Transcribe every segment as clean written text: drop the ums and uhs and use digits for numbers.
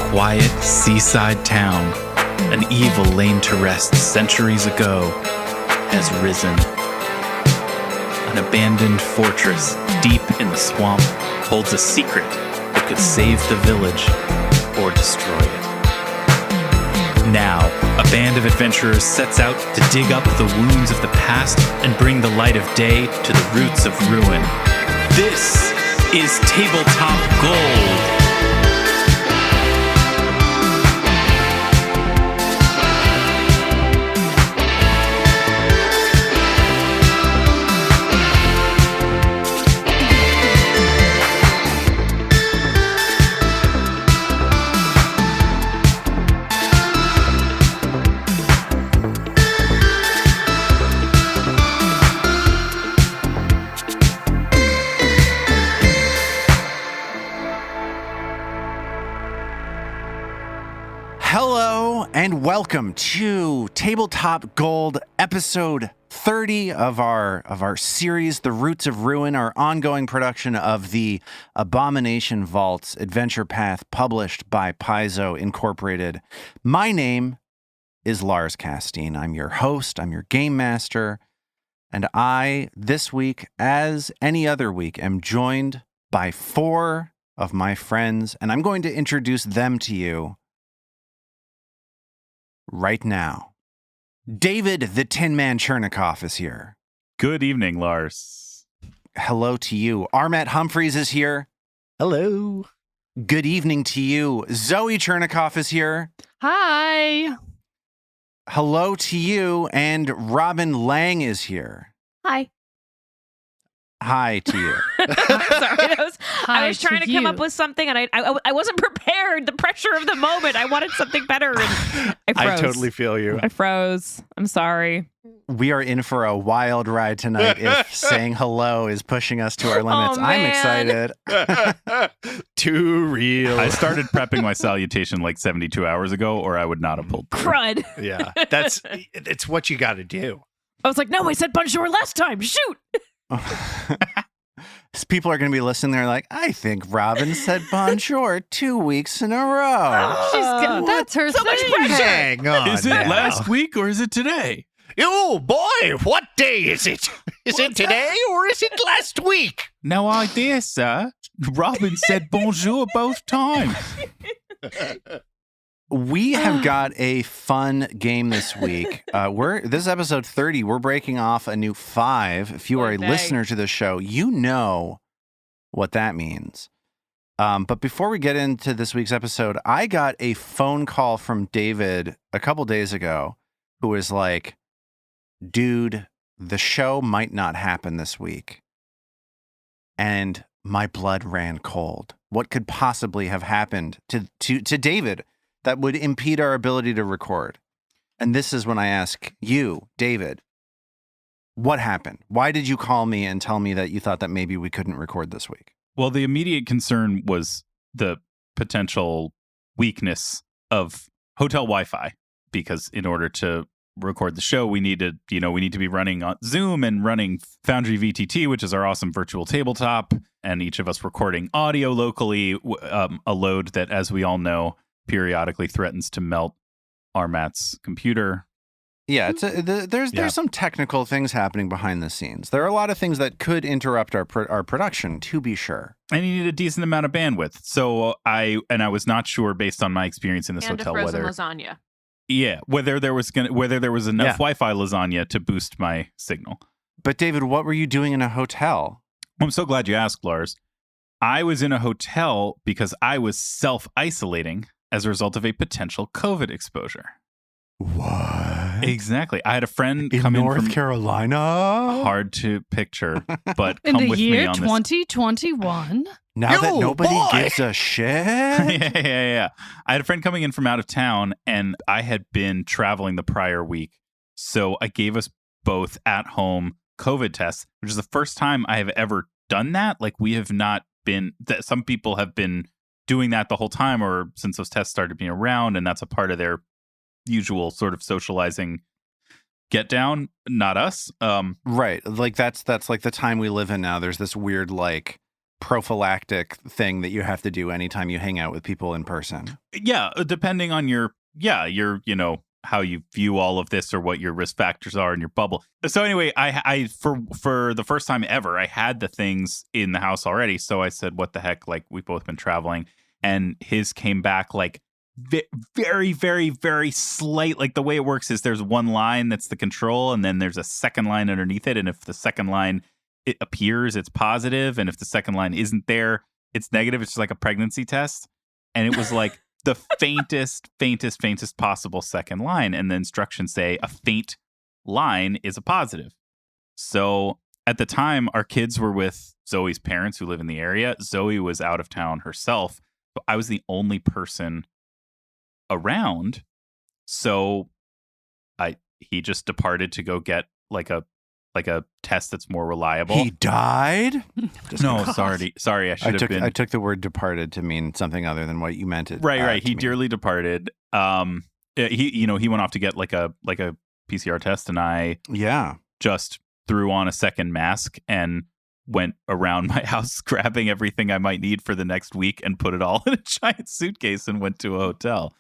quiet seaside town, an evil laid to rest centuries ago, has risen. An abandoned fortress deep in the swamp holds a secret that could save the village or destroy it. Now, a band of adventurers sets out to dig up the wounds of the past and bring the light of day to the roots of ruin. This is Tabletop Gold. And welcome to Tabletop Gold, episode 30 of our series, The Roots of Ruin, our ongoing production of the Abomination Vaults adventure path published by Paizo Incorporated. My name is Lars Casteen. I'm your host, I'm your game master, and I, this week, as any other week, am joined by 4 of my friends, and I'm going to introduce them to you right now. David, the Tin Man Chernicoff, is here. Good evening, Lars. Hello to you. Armat Humphreys is here. Hello. Good evening to you. Zoe Chernicoff is here. Hi. Hello to you. And Robin Lange is here. Hi. Hi to you. Sorry, I was trying to come up you. with something, and I wasn't prepared. The pressure of the moment. I wanted something better, and I froze. I totally feel you. I froze. I'm sorry. We are in for a wild ride tonight if saying hello is pushing us to our limits. Oh, I'm man. excited. Too real. I started prepping my salutation like 72 hours ago, or I would not have pulled through. Crud. Yeah, it's what you got to do. I was like, no, I said bonjour last time. Shoot. People are going to be listening. They're like, I think Robin said bonjour 2 weeks in a row. That's her so much thing. pressure. Hang on. Is it now. last week or is it today? Oh boy, what day is it? Is it today or is it last week? No idea, sir. Robin said bonjour both times. We have got a fun game this week. This is episode 30. We're breaking off a new 5. If you are a Good day. listener to the show, you know what that means. But before we get into this week's episode, I got a phone call from David a couple days ago who was like, dude, the show might not happen this week. And my blood ran cold. What could possibly have happened to David that would impede our ability to record? And this is when I ask you, David, what happened? Why did you call me and tell me that you thought that maybe we couldn't record this week? Well, the immediate concern was the potential weakness of hotel Wi-Fi, because in order to record the show, we need to be running on Zoom and running Foundry VTT, which is our awesome virtual tabletop, and each of us recording audio locally, a load that, as we all know, periodically threatens to melt Armat's computer. Yeah, there's some technical things happening behind the scenes. There are a lot of things that could interrupt our production, to be sure. And you need a decent amount of bandwidth. So I was not sure, based on my experience in this And hotel, a frozen whether lasagna. whether there was enough Wi-Fi lasagna to boost my signal. But David, what were you doing in a hotel? I'm so glad you asked, Lars. I was in a hotel because I was self-isolating as a result of a potential COVID exposure. What? Exactly. I had a friend In come in North from Carolina? hard to picture, but In come the with me year on this. 2021. Now that Yo, nobody boy! gives a shit? Yeah. I had a friend coming in from out of town, and I had been traveling the prior week. So I gave us both at-home COVID tests, which is the first time I have ever done that. Like, we have not been, some people have been doing that the whole time, or since those tests started being around, and that's a part of their usual sort of socializing get down. Not us. Right. Like that's like the time we live in now. There's this weird like prophylactic thing that you have to do anytime you hang out with people in person. Yeah, depending on your how you view all of this or what your risk factors are in your bubble. So anyway, I for the first time ever, I had the things in the house already. So I said, what the heck? Like, we've both been traveling, and his came back like very, very, very slight. Like, the way it works is there's one line that's the control, and then there's a second line underneath it. And if the second line it appears, it's positive, and if the second line isn't there, it's negative. It's just like a pregnancy test. And it was like the faintest possible second line. And the instructions say a faint line is a positive. So at the time, our kids were with Zoe's parents who live in the area. Zoe was out of town herself. So I was the only person around. So he just departed to go get like a test that's more reliable. He died? No, sorry. I took the word departed to mean something other than what you meant it. Right. He dearly departed. He went off to get like a PCR test, and I just threw on a second mask and went around my house grabbing everything I might need for the next week and put it all in a giant suitcase and went to a hotel.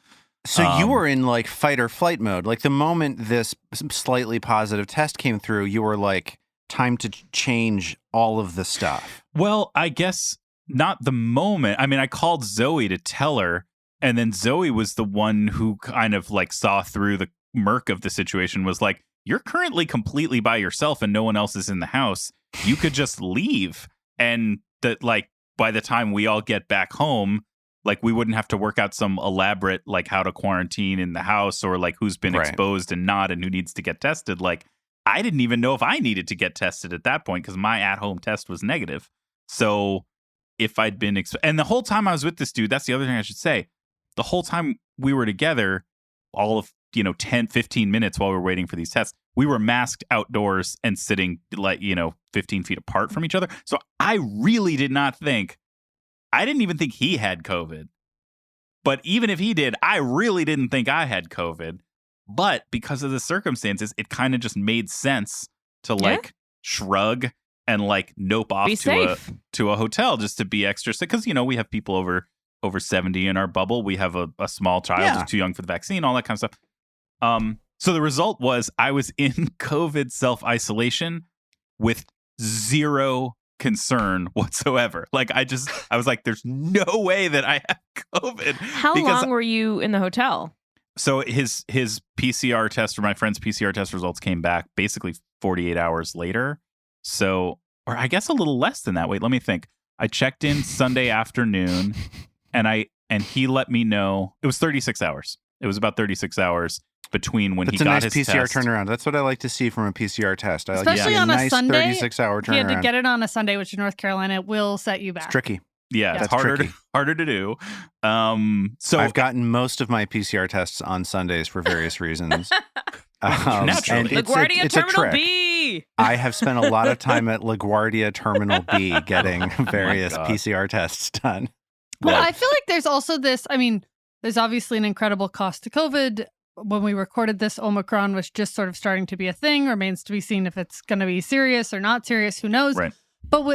So you were in like fight or flight mode. Like, the moment this slightly positive test came through, you were like, time to change all of the stuff. Well, I guess not the moment. I mean, I called Zoe to tell her, and then Zoe was the one who kind of like saw through the murk of the situation, was like, you're currently completely by yourself and no one else is in the house. You could just leave. And that, like, by the time we all get back home, like, we wouldn't have to work out some elaborate, like, how to quarantine in the house, or like who's been exposed and not, and who needs to get tested. Like, I didn't even know if I needed to get tested at that point because my at-home test was negative. So if I'd been, and the whole time I was with this dude, that's the other thing I should say. The whole time we were together, all of, 10, 15 minutes while we were waiting for these tests, we were masked outdoors and sitting like, 15 feet apart from each other. So I really did not think, I didn't even think he had COVID. But even if he did, I really didn't think I had COVID. But because of the circumstances, it kind of just made sense to like shrug and like nope off to a hotel just to be extra sick. Because, we have people over 70 in our bubble. We have a small child who's too young for the vaccine, all that kind of stuff. So the result was I was in COVID self-isolation with zero concern whatsoever. Like, I was like, there's no way that I have COVID. How long were you in the hotel? So his PCR test, or my friend's PCR test results, came back basically 48 hours later. So, or I guess a little less than that. Wait, let me think. I checked in Sunday afternoon, and he let me know it was 36 hours. It was about 36 hours between when he got his PCR test. turnaround. That's what I like to see from a PCR test. Especially on a nice Sunday. 36-hour turnaround. He had to get it on a Sunday, which in North Carolina will set you back. It's tricky. Yeah, it's harder to do. So I've gotten most of my PCR tests on Sundays for various reasons. Naturally. LaGuardia it's a Terminal trick. B. I have spent a lot of time at LaGuardia Terminal B getting various PCR tests done. Well, I feel like there's also this, there's obviously an incredible cost to COVID. When we recorded this, Omicron was just sort of starting to be a thing. Remains to be seen if it's going to be serious or not serious. Who knows? Right. But,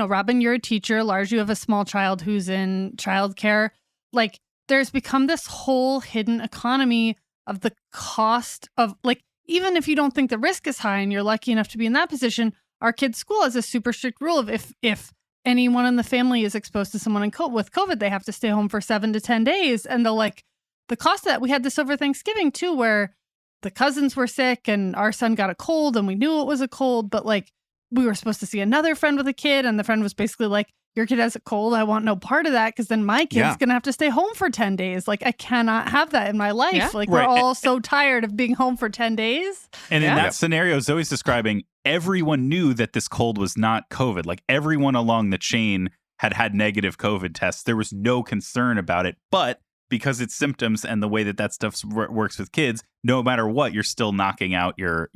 Robin, you're a teacher. Lars, you have a small child who's in childcare. Like, there's become this whole hidden economy of the cost of, like, even if you don't think the risk is high and you're lucky enough to be in that position, our kids' school has a super strict rule of if anyone in the family is exposed to someone with COVID, they have to stay home for 7 to 10 days. And the cost of that, we had this over Thanksgiving too, where the cousins were sick and our son got a cold and we knew it was a cold, but like we were supposed to see another friend with a kid and the friend was basically like, your kid has a cold. I want no part of that because then my kid's going to have to stay home for 10 days. Like, I cannot have that in my life. Yeah. Like, we're all so tired of being home for 10 days. And in that scenario, Zoe's describing, everyone knew that this cold was not COVID. Like, everyone along the chain had negative COVID tests. There was no concern about it. But because it's symptoms and the way that stuff works with kids, no matter what, you're still knocking out your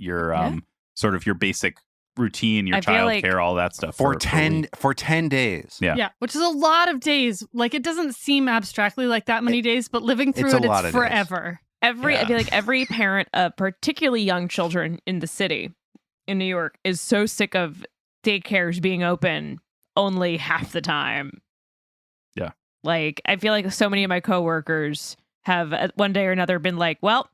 sort of your basic routine, your child care, all that stuff for 10 days. Yeah, which is a lot of days. Like, it doesn't seem abstractly like that many days, but living through it's forever. I feel like every parent of particularly young children in the city in New York is so sick of daycares being open only half the time. Yeah. Like, I feel like so many of my coworkers have one day or another been like, well,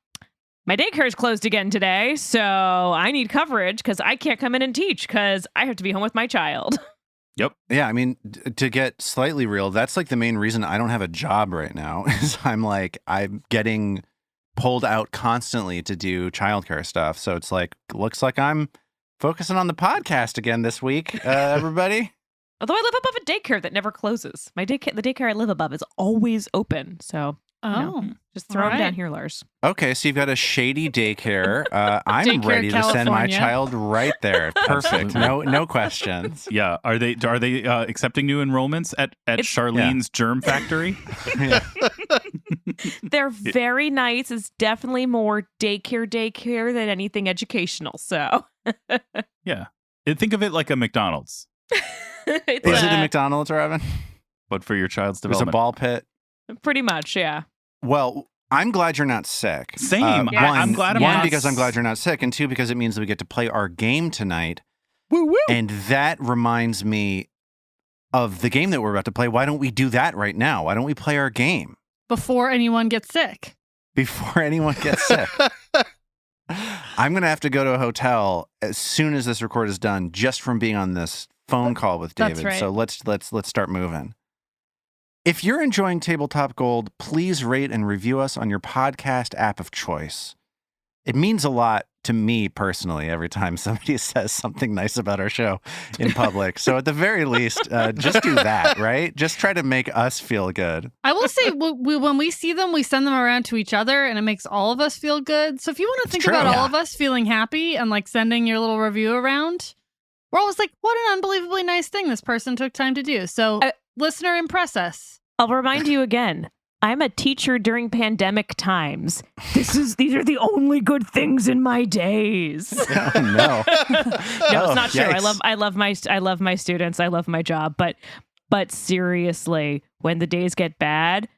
my daycare is closed again today, so I need coverage because I can't come in and teach because I have to be home with my child. Yep. Yeah, I mean, to get slightly real, that's like the main reason I don't have a job right now is I'm getting pulled out constantly to do childcare stuff. So it's like, looks like I'm focusing on the podcast again this week, everybody. Although I live above a daycare that never closes. The daycare I live above is always open. So, just throw them down here, Lars. Okay, so you've got a shady daycare. I'm Daycare, ready to send my California. child right there. Perfect. No questions. Yeah. Are they accepting new enrollments at Charlene's Germ Factory? Yeah. They're very nice. It's definitely more daycare than anything educational. So, Yeah. Think of it like a McDonald's, it's Is it a McDonald's, Robin? but for your child's There's a development. ball pit. pretty much, yeah. Well, I'm glad you're not sick. Same. Yeah. I'm glad I'm one, not. because I'm glad you're not sick, and two, because it means that we get to play our game tonight. Woo woo. And that reminds me of the game that we're about to play. Why don't we do that right now? Why don't we play our game Before anyone gets sick. before anyone gets sick? I'm going to have to go to a hotel as soon as this record is done, just from being on this phone call with That's David. right. So let's start moving. If you're enjoying Tabletop Gold, please rate and review us on your podcast app of choice. It means a lot to me personally every time somebody says something nice about our show in public. So at the very least, just do that, right? Just try to make us feel good. I will say, when we see them, we send them around to each other, and it makes all of us feel good. So if you want to It's think true. about all Yeah. of us feeling happy and like sending your little review around, we're always like, what an unbelievably nice thing this person took time to do. So listener, impress us. I'll remind you again. I'm a teacher during pandemic times. These are the only good things in my days. Oh, no. No, it's not true. Yikes. I love my students. I love my job. But seriously, when the days get bad,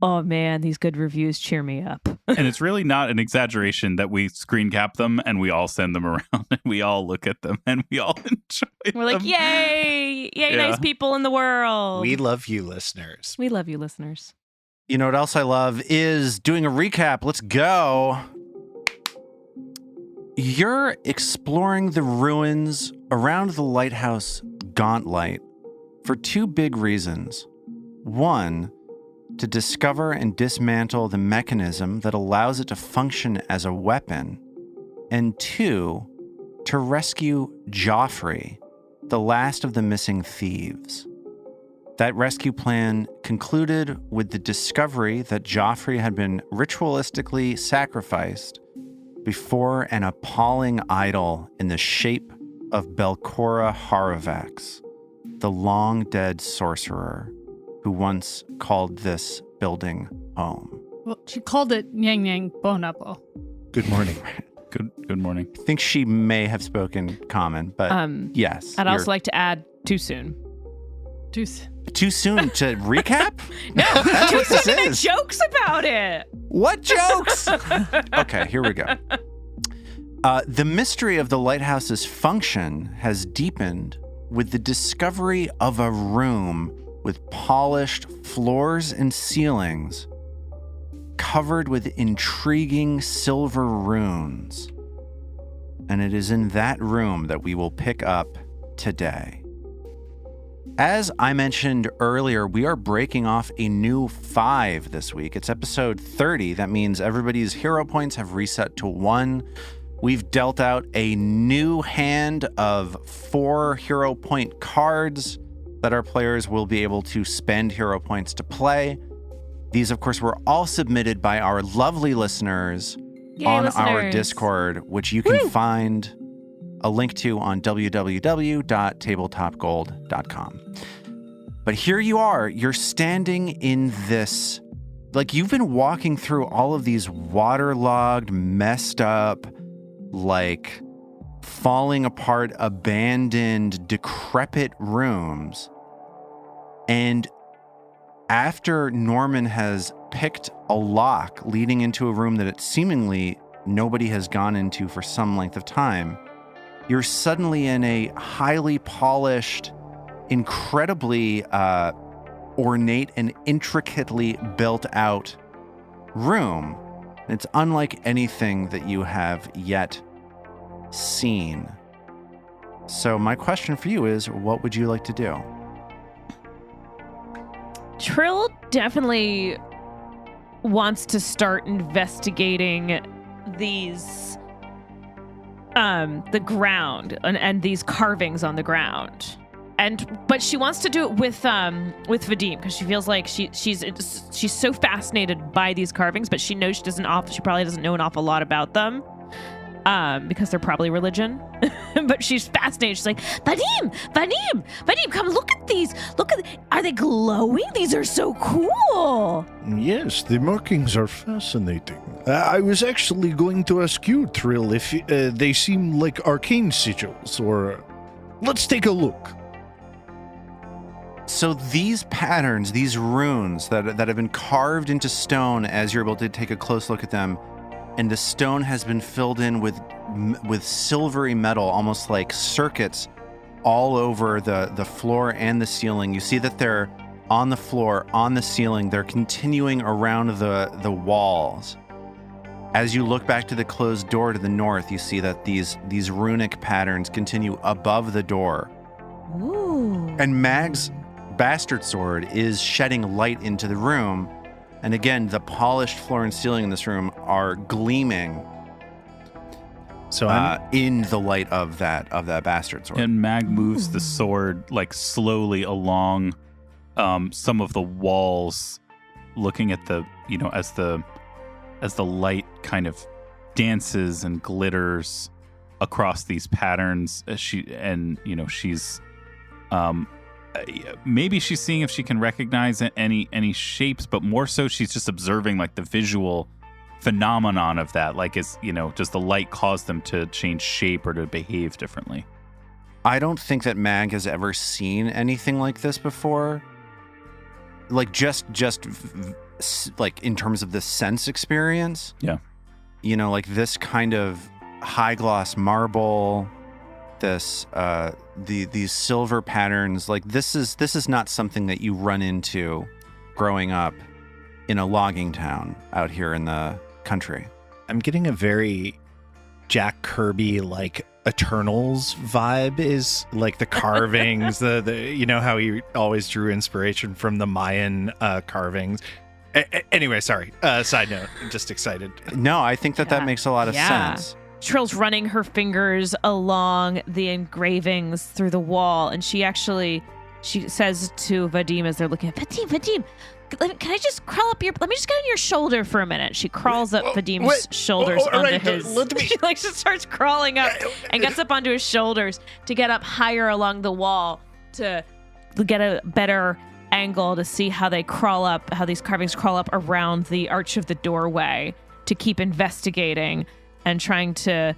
oh man, these good reviews cheer me up. And it's really not an exaggeration that we screen cap them and we all send them around and we all look at them and we all enjoy We're like, them. yay, Yeah. nice people in the world. We love you, listeners. We love you, listeners. You know what else I love is doing a recap. Let's go. You're exploring the ruins around the lighthouse Gauntlet for two big reasons. One, to discover and dismantle the mechanism that allows it to function as a weapon. And two, to rescue Joffrey, the last of the missing thieves. That rescue plan concluded with the discovery that Joffrey had been ritualistically sacrificed before an appalling idol in the shape of Belcora Haravax, the long-dead sorcerer who once called this building home. Well, she called it Yang Yang Bonapo. Good morning. Good morning. I think she may have spoken common, but yes. I'd also you're- like to add too soon. Too soon to recap? No, That's too what soon this to make is. jokes about it. What jokes? Okay, here we go. The mystery of the lighthouse's function has deepened with the discovery of a room with polished floors and ceilings covered with intriguing silver runes. And it is in that room that we will pick up today. As I mentioned earlier, we are breaking off a new 5 this week. It's episode 30. That means everybody's hero points have reset to 1. We've dealt out a new hand of 4 hero point cards that our players will be able to spend hero points to play. These, of course, were all submitted by our lovely listeners Yay, on listeners. our Discord, which you can find a link to on www.tabletopgold.com. But here you are, you're standing in this, like you've been walking through all of these waterlogged, messed up, like falling apart, abandoned, decrepit rooms. And after Norman has picked a lock leading into a room that it seemingly nobody has gone into for some length of time, you're suddenly in a highly polished, incredibly ornate and intricately built out room. It's unlike anything that you have yet seen. So my question for you is, what would you like to do? Trill definitely wants to start investigating these the ground and these carvings on the ground. But she wants to do it with Vadim because she feels like she's so fascinated by these carvings, but she knows she probably doesn't know an awful lot about them. Because they're probably religion. But she's fascinated. She's like, Vadim, come look at these. Are they glowing? These are so cool. Yes, the markings are fascinating. I was actually going to ask you, Trill, if they seem like arcane sigils, or... Let's take a look. So these patterns, these runes that have been carved into stone, as you're able to take a close look at them, and the stone has been filled in with silvery metal, almost like circuits all over the floor and the ceiling. You see that they're on the floor, on the ceiling. They're continuing around the walls. As you look back to the closed door to the north, you see that these runic patterns continue above the door. Ooh. And Mag's bastard sword is shedding light into the room. And again, the polished floor and ceiling in this room are gleaming So in the light of that bastard sword. And Mag moves the sword like slowly along some of the walls, looking at the as the light kind of dances and glitters across these patterns. She's maybe she's seeing if she can recognize any shapes, but more so she's just observing like the visual phenomenon of that, like does the light cause them to change shape or to behave differently? I don't think that Mag has ever seen anything like this before. Like just like in terms of the sense experience. Yeah. Like this kind of high gloss marble, this these silver patterns, like this is not something that you run into growing up in a logging town out here in the country. I'm getting a very Jack Kirby like Eternals vibe, is like the carvings, the how he always drew inspiration from the Mayan carvings. Anyway, sorry. Side note, I'm just excited. No, I think that makes a lot of sense. Trill's running her fingers along the engravings through the wall, and she says to Vadim as they're looking at Vadim, can I just crawl up let me just get on your shoulder for a minute. She crawls up Vadim's shoulders onto his. She just starts crawling up and gets up onto his shoulders to get up higher along the wall to get a better angle to see how these carvings crawl up around the arch of the doorway, to keep investigating and trying to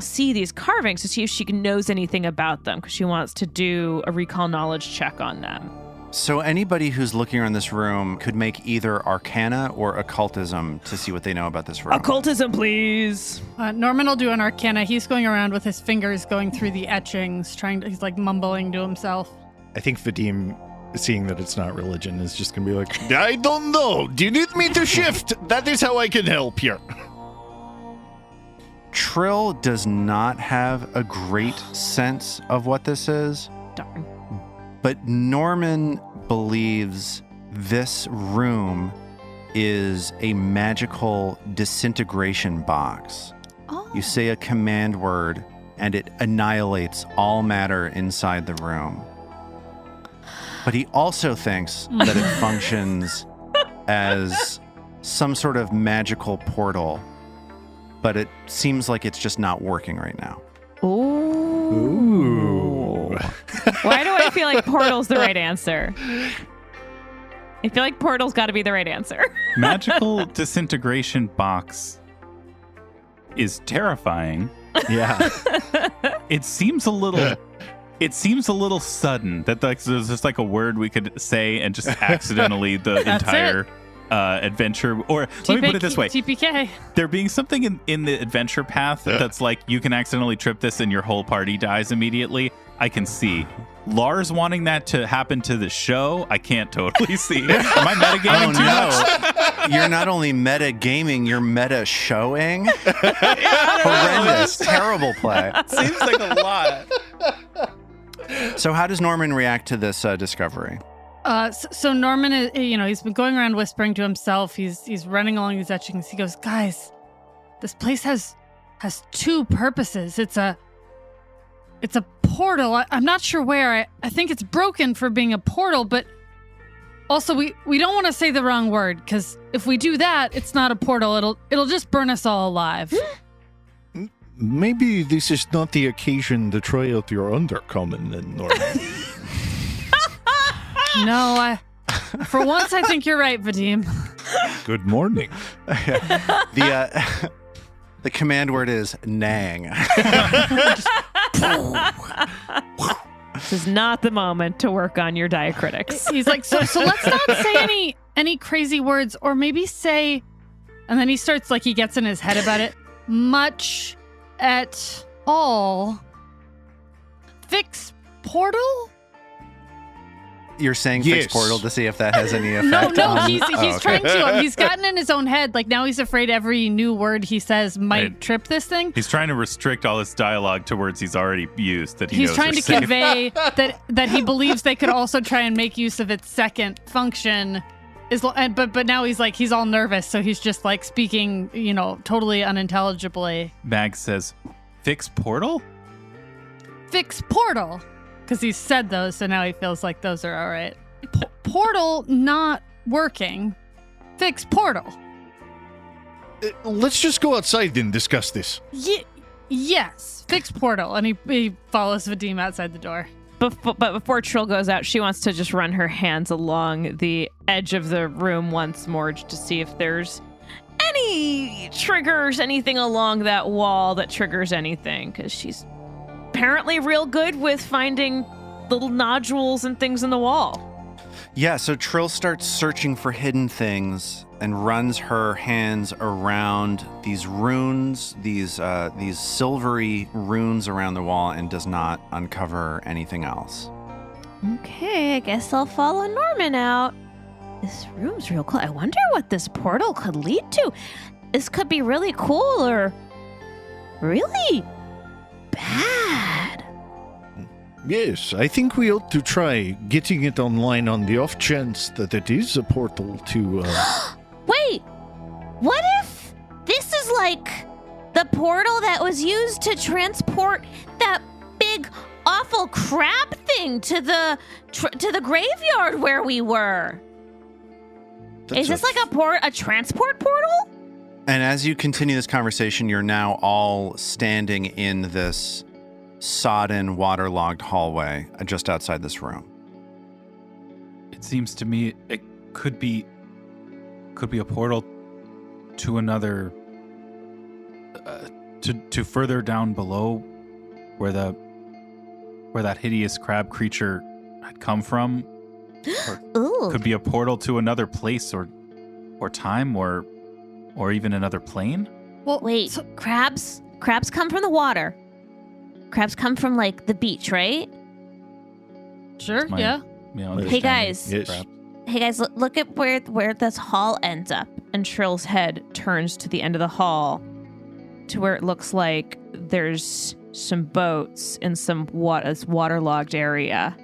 see these carvings to see if she knows anything about them, because she wants to do a recall knowledge check on them. So anybody who's looking around this room could make either Arcana or Occultism to see what they know about this room. Occultism, please. Norman will do an Arcana. He's going around with his fingers going through the etchings, he's like mumbling to himself. I think Vadim, seeing that it's not religion, is just going to be like, I don't know. Do you need me to shift? That is how I can help here. Trill does not have a great sense of what this is. Darn. But Norman believes this room is a magical disintegration box. Oh. You say a command word, and it annihilates all matter inside the room. But he also thinks that it functions as some sort of magical portal. But it seems like it's just not working right now. Ooh. Why do I feel like portal's the right answer? I feel like portal's got to be the right answer. Magical disintegration box is terrifying. yeah. It seems a little sudden that there's just like a word we could say and just accidentally the entire adventure, or let me put it this way: TPK. there being something in the adventure path that's like you can accidentally trip this and your whole party dies immediately. I can see Lars wanting that to happen to the show. I can't totally see. Am I metagaming too much? You're not only meta gaming, you're meta showing. Horrendous, terrible play. Seems like a lot. So how does Norman react to this discovery? So Norman is, he's been going around whispering to himself. He's running along these etchings. He goes, guys, this place has two purposes. It's a portal. I'm not sure where. I think it's broken for being a portal, but also we don't want to say the wrong word, because if we do that, it's not a portal. It'll just burn us all alive. Maybe this is not the occasion to try out your undercommon, then, Norman. No, for once I think you're right, Vadim. Good morning. The command word is Nang. This is not the moment to work on your diacritics. He's like, so let's not say any crazy words, or maybe say, and then he starts like he gets in his head about it. Much at all. Fix portal? You're saying Yes. fix portal to see if that has any effect? No, on... he's trying to. He's gotten in his own head. Like now he's afraid every new word he says might Right. trip this thing. He's trying to restrict all this dialogue to words he's already used that he He's knows trying are to safe. convey that he believes they could also try and make use of its second function. But now he's all nervous, so he's just like speaking, totally unintelligibly. Mag says, "Fix portal." Fix portal, because he said those, so now he feels like those are all right. Portal not working. Fix portal. Let's just go outside and discuss this. Yes, fix portal, and he follows Vadim outside the door. But before Trill goes out, she wants to just run her hands along the edge of the room once more to see if there's any triggers, anything along that wall that triggers anything, because she's apparently real good with finding little nodules and things in the wall. Yeah, so Trill starts searching for hidden things and runs her hands around these runes, these silvery runes around the wall, and does not uncover anything else. Okay, I guess I'll follow Norman out. This room's real cool. I wonder what this portal could lead to. This could be really cool or really bad. Yes, I think we ought to try getting it online on the off chance that it is a portal to... Wait, what if this is like the portal that was used to transport that big awful crab thing to the graveyard where we were? Is this like a transport portal? And as you continue this conversation, you're now all standing in this sodden, waterlogged hallway just outside this room. It seems to me it could be a portal to another, to further down below, where that hideous crab creature had come from. Ooh. Could be a portal to another place or time or even another plane. Well, Wait, crabs come from the water. Crabs come from like the beach, right? sure, My- yeah. Hey guys, Yes. hey guys, look at where this hall ends up. And Trill's head turns to the end of the hall to where it looks like there's some boats in some waterlogged area.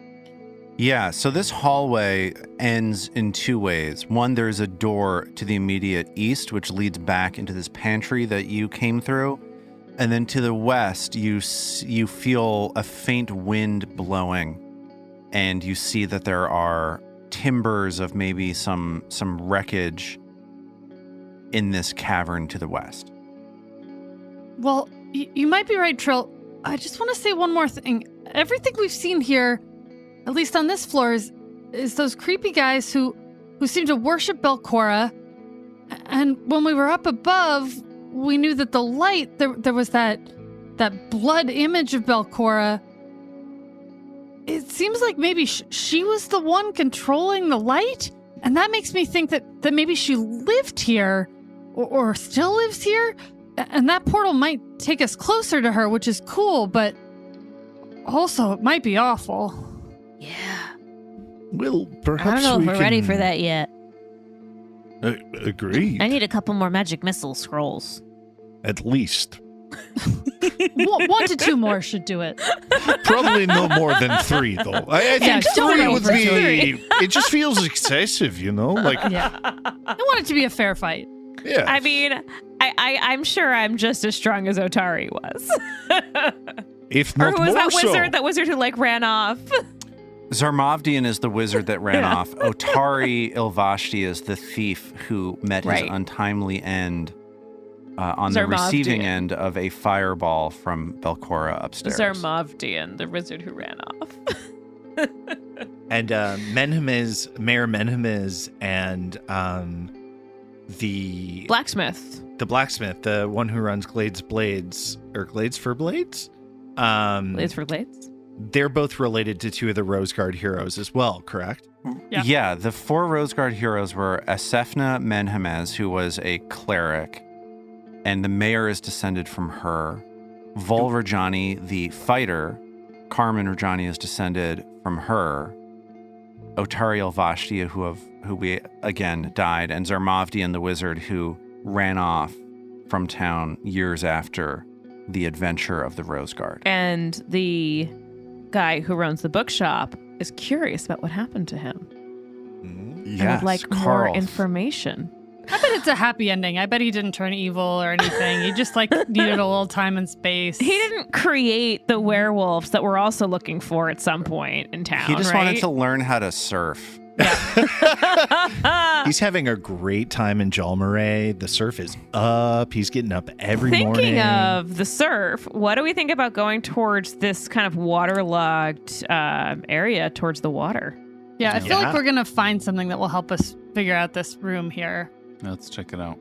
Yeah, so this hallway ends in two ways. One, there's a door to the immediate east, which leads back into this pantry that you came through. And then to the west, you feel a faint wind blowing, and you see that there are timbers of maybe some wreckage in this cavern to the west. Well, you might be right, Trill. I just want to say one more thing. Everything we've seen here, at least on this floor, is those creepy guys who seem to worship Belcora. And when we were up above, we knew that the light, there was that blood image of Belcora. It seems like maybe she was the one controlling the light. And that makes me think that maybe she lived here or still lives here. And that portal might take us closer to her, which is cool, but also it might be awful. Yeah. Well, I perhaps don't know if we we're ready can- for that yet. Agreed. I need a couple more magic missile scrolls. At least. 1 to 2 more should do it. Probably no more than 3, though. I think don't 3 would over be. 3. It just feels excessive, you know? Like, Yeah. I want it to be a fair fight. yeah. I mean, I'm sure I'm just as strong as Otari was. If Or not who was more that so. wizard? That wizard who like ran off. Zarmavdian is the wizard that ran off. Otari Ilvashti is the thief who met his Right. untimely end on the receiving end of a fireball from Belcora upstairs. Zarmavdian, the wizard who ran off. And Mayor Menhemiz and the Blacksmith. blacksmith, the one who runs Glades Blades, or Glades for Blades? Blades for blades. They're both related to 2 of the Rose Guard heroes as well, correct? Yeah. Yeah, the 4 Rose Guard heroes were Asefna Menhemez, who was a cleric, and the mayor is descended from her. Vol Rajani, the fighter, Carmen Rajani is descended from her. Otari Elvashti, who we again died, and Zarmavdian, the wizard who ran off from town years after the adventure of the Rose Guard. And the guy who runs the bookshop is curious about what happened to him. Yes, And would like more Carl. information. I bet it's a happy ending. I bet he didn't turn evil or anything. He just like needed a little time and space. He didn't create the werewolves that we're also looking for at some point in town. He just right? wanted to learn how to surf. He's having a great time in Jalmaray. The surf is up. He's getting up every morning. Thinking of the surf, what do we think about going towards this kind of waterlogged area towards the water? Yeah, I feel Yeah. like we're going to find something that will help us figure out this room here. Let's check it out.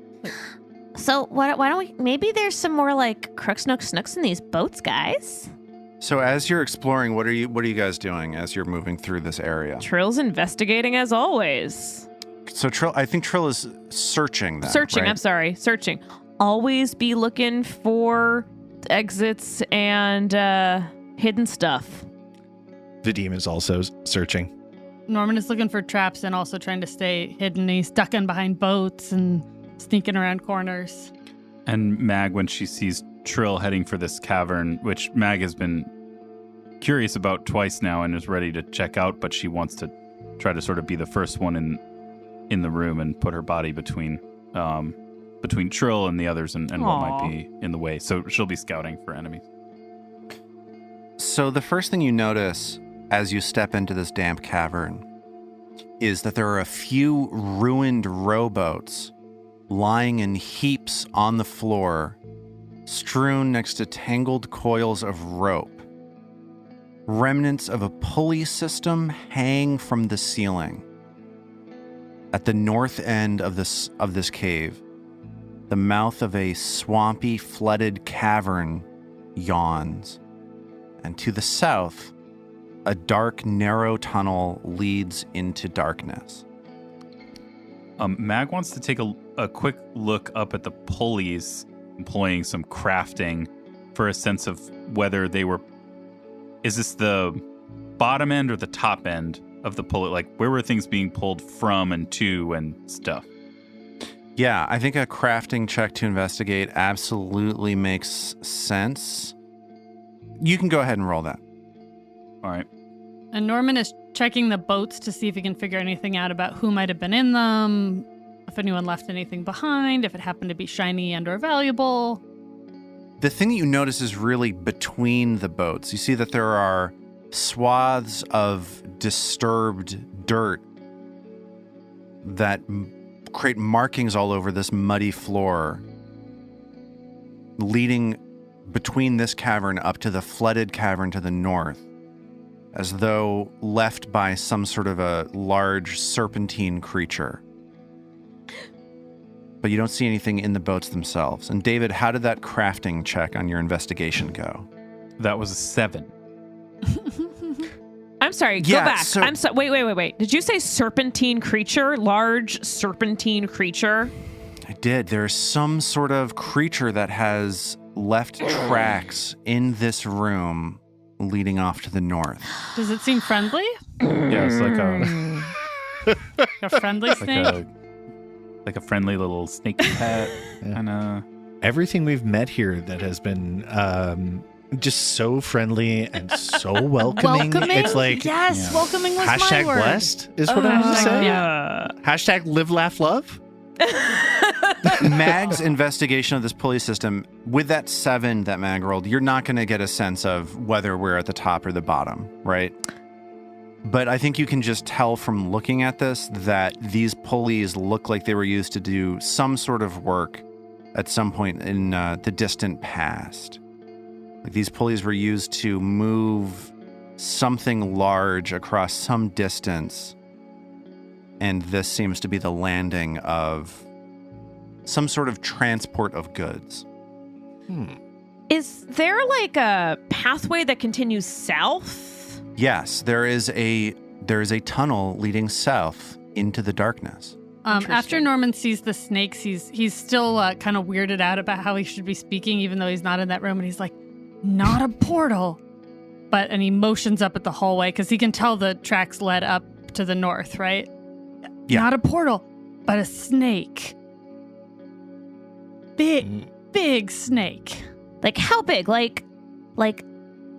So why don't we? Maybe there's some more like crooks, snooks in these boats, guys. So as you're exploring, what are you guys doing as you're moving through this area? Trill's investigating as always. So I think Trill is searching then, Searching, right? I'm sorry, searching. Always be looking for exits and hidden stuff. Vadim is also searching. Norman is looking for traps and also trying to stay hidden. He's ducking behind boats and sneaking around corners. And Mag, when she sees Trill heading for this cavern, which Mag has been curious about twice now and is ready to check out, but she wants to try to sort of be the first one in the room and put her body between Trill and the others and what Aw. might be in the way. So she'll be scouting for enemies. So the first thing you notice as you step into this damp cavern is that there are a few ruined rowboats lying in heaps on the floor, strewn next to tangled coils of rope. Remnants of a pulley system hang from the ceiling. At the north end of this cave, the mouth of a swampy, flooded cavern yawns. And to the south, a dark, narrow tunnel leads into darkness. Mag wants to take a quick look up at the pulleys, employing some crafting for a sense of whether they were... Is this the bottom end or the top end of the pulley? Like, where were things being pulled from and to and stuff? Yeah, I think a crafting check to investigate absolutely makes sense. You can go ahead and roll that. All right. And Norman is checking the boats to see if he can figure anything out about who might have been in them, if anyone left anything behind, if it happened to be shiny and or valuable. The thing that you notice is really between the boats. You see that there are swaths of disturbed dirt that create markings all over this muddy floor, leading between this cavern up to the flooded cavern to the north, as though left by some sort of a large serpentine creature. But you don't see anything in the boats themselves. And David, how did that crafting check on your investigation go? That was a 7. I'm I'm sorry. Yeah, Go back. so- Wait. Did you say serpentine creature? Large serpentine creature? I did. There's some sort of creature that has left tracks in this room leading off to the north. Does it seem friendly? Yeah, it's like A friendly snake? like a friendly little snake pet. And Everything we've met here that has been just so friendly and so welcoming. It's like yes, Yeah. welcoming was my hashtag word. blessed is what I'm just saying. Yeah. Hashtag live, laugh, love. Mag's investigation of this pulley system, with that 7 that Mag rolled, you're not going to get a sense of whether we're at the top or the bottom, right? But I think you can just tell from looking at this that these pulleys look like they were used to do some sort of work at some point in the distant past. Like these pulleys were used to move something large across some distance, and this seems to be the landing of some sort of transport of goods. Is there like a pathway that continues south? Yes, there is a tunnel leading south into the darkness. After Norman sees the snakes, he's still kind of weirded out about how he should be speaking, even though he's not in that room. And he's like, "Not a portal," and he motions up at the hallway because he can tell the tracks led up to the north, right? Yeah. Not a portal, but a snake. Big snake. Like how big? Like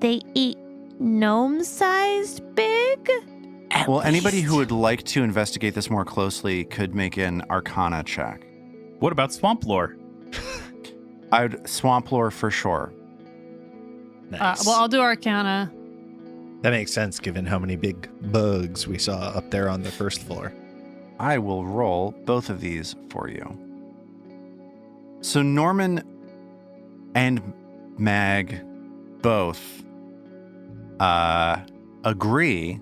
they eat gnome-sized big? Well, anybody who would like to investigate this more closely could make an Arcana check. what about swamp lore? Swamp lore for sure. Nice. Well, I'll do Arcana. That makes sense given how many big bugs we saw up there on the first floor. I will roll both of these for you. So Norman and Mag both agree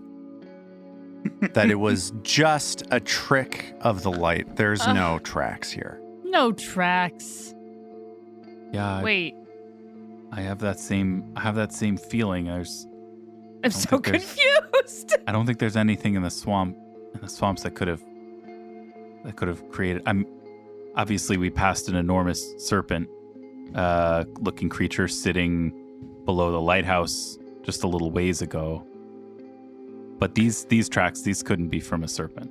that it was just a trick of the light. There's no tracks here. No tracks. Yeah, Wait, I have that same feeling. I'm don't so think there's- confused. I don't think there's anything in the swamps that could have created. Obviously we passed an enormous serpent looking creature sitting below the lighthouse just a little ways ago. But these tracks, these couldn't be from a serpent.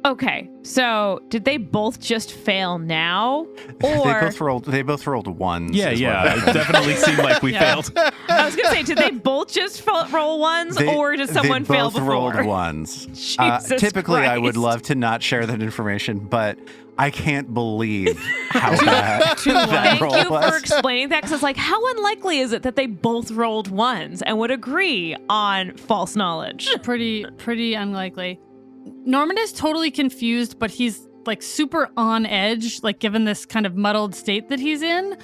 Okay, so did they both just fail now, or They both rolled ones. Yeah, is yeah. what It definitely seemed like we Yeah. failed. I was gonna say, did they both just roll ones, or did someone they fail both before? rolled ones. Jesus Typically, I would Christ. love to not share that information, but I can't believe how bad that Thank roll you was. for explaining that, because it's like, how unlikely is it that they both rolled ones and would agree on false knowledge? Pretty unlikely. Norman is totally confused, but he's like super on edge, like given this kind of muddled state that he's in.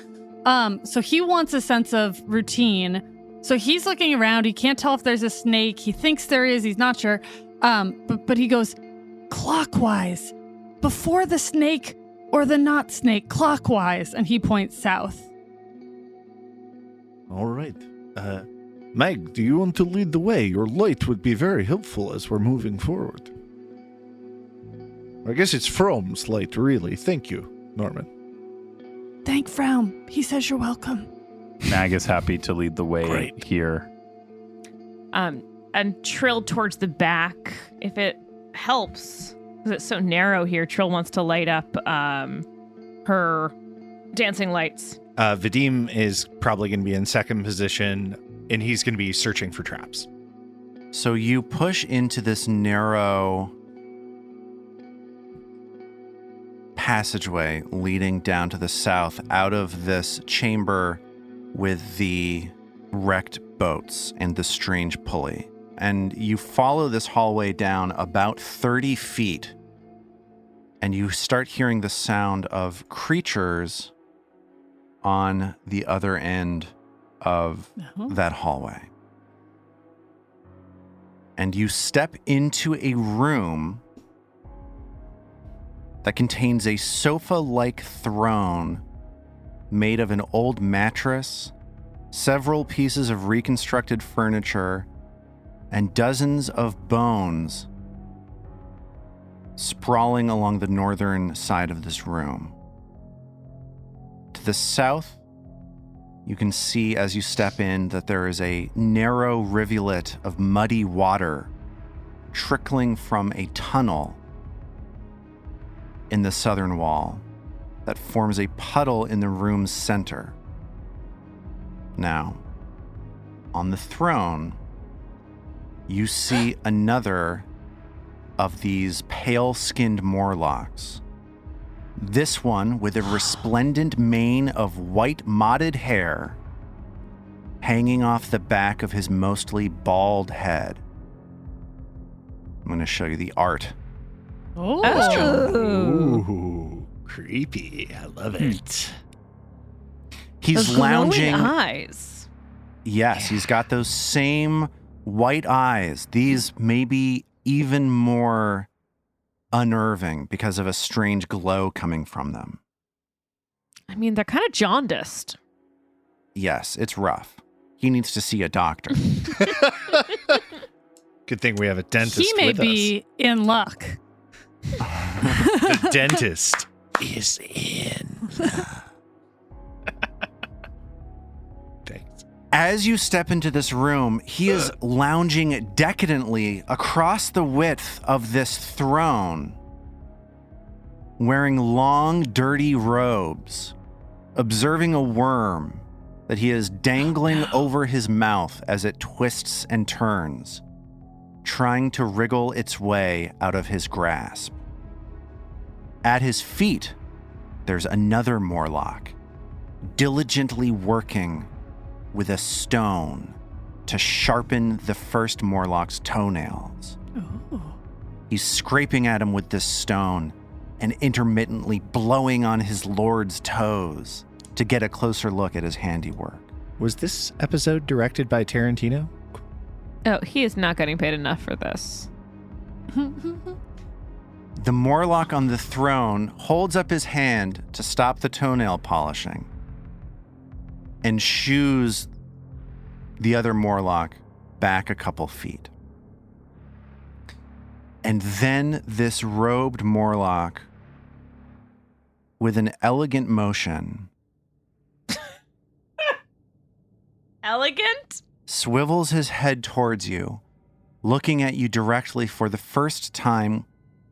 So he wants a sense of routine. So he's looking around. He can't tell if there's a snake. He thinks there is. He's not sure. But he goes clockwise, before the snake or the not snake, clockwise, and he points south. All right. Mag, do you want to lead the way? Your light would be very helpful as we're moving forward. I guess it's Fromm's light, really. Thank you, Norman. Thank Fromm. He says you're welcome. Mag is happy to lead the way Great. here. And Trill towards the back, if it helps, because it's so narrow here. Trill wants to light up her dancing lights. Vadim is probably going to be in second position, and he's going to be searching for traps. So you push into this narrow passageway leading down to the south out of this chamber with the wrecked boats and the strange pulley. And you follow this hallway down about 30 feet, and you start hearing the sound of creatures on the other end of that hallway. And you step into a room that contains a sofa-like throne made of an old mattress, several pieces of reconstructed furniture, and dozens of bones sprawling along the northern side of this room. To the south, you can see as you step in that there is a narrow rivulet of muddy water trickling from a tunnel in the southern wall that forms a puddle in the room's center. Now, on the throne, you see another of these pale-skinned morlocks. This one with a resplendent mane of white modded hair hanging off the back of his mostly bald head. I'm going to show you the art. Ooh, creepy. I love it. He's Those lounging. glowing eyes. Yes, he's got those same white eyes. These may be even more unnerving because of a strange glow coming from them. I mean, they're kind of jaundiced. Yes, it's rough. He needs to see a doctor. Good thing we have a dentist He may with be in luck. us. The dentist is in. Thanks. As you step into this room, he is lounging decadently across the width of this throne, wearing long, dirty robes, observing a worm that he is dangling over his mouth as it twists and turns, trying to wriggle its way out of his grasp. At his feet, there's another Morlock, diligently working with a stone to sharpen the first Morlock's toenails. Ooh. He's scraping at him with this stone and intermittently blowing on his lord's toes to get a closer look at his handiwork. Was this episode directed by Tarantino? Oh, he is not getting paid enough for this. The Morlock on the throne holds up his hand to stop the toenail polishing and shoos the other Morlock back a couple feet. And then this robed Morlock, with an elegant motion, Elegant? swivels his head towards you, looking at you directly for the first time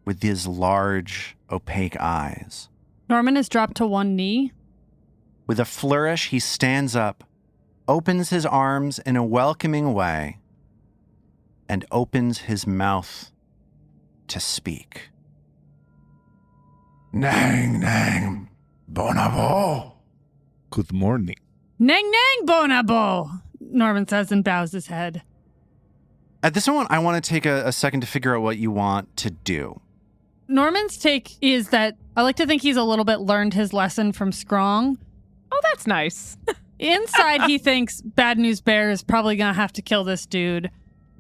with his large, opaque eyes. Norman is dropped to one knee. With a flourish, he stands up, opens his arms in a welcoming way, and opens his mouth to speak. Nang, nang, bonavo. Good morning. Nang nang bonabo, Norman says and bows his head. At this moment, I want to take a second to figure out what you want to do. Norman's take is that I like to think he's a little bit learned his lesson from Strong. Oh, that's nice. Inside, he thinks Bad News Bear is probably going to have to kill this dude.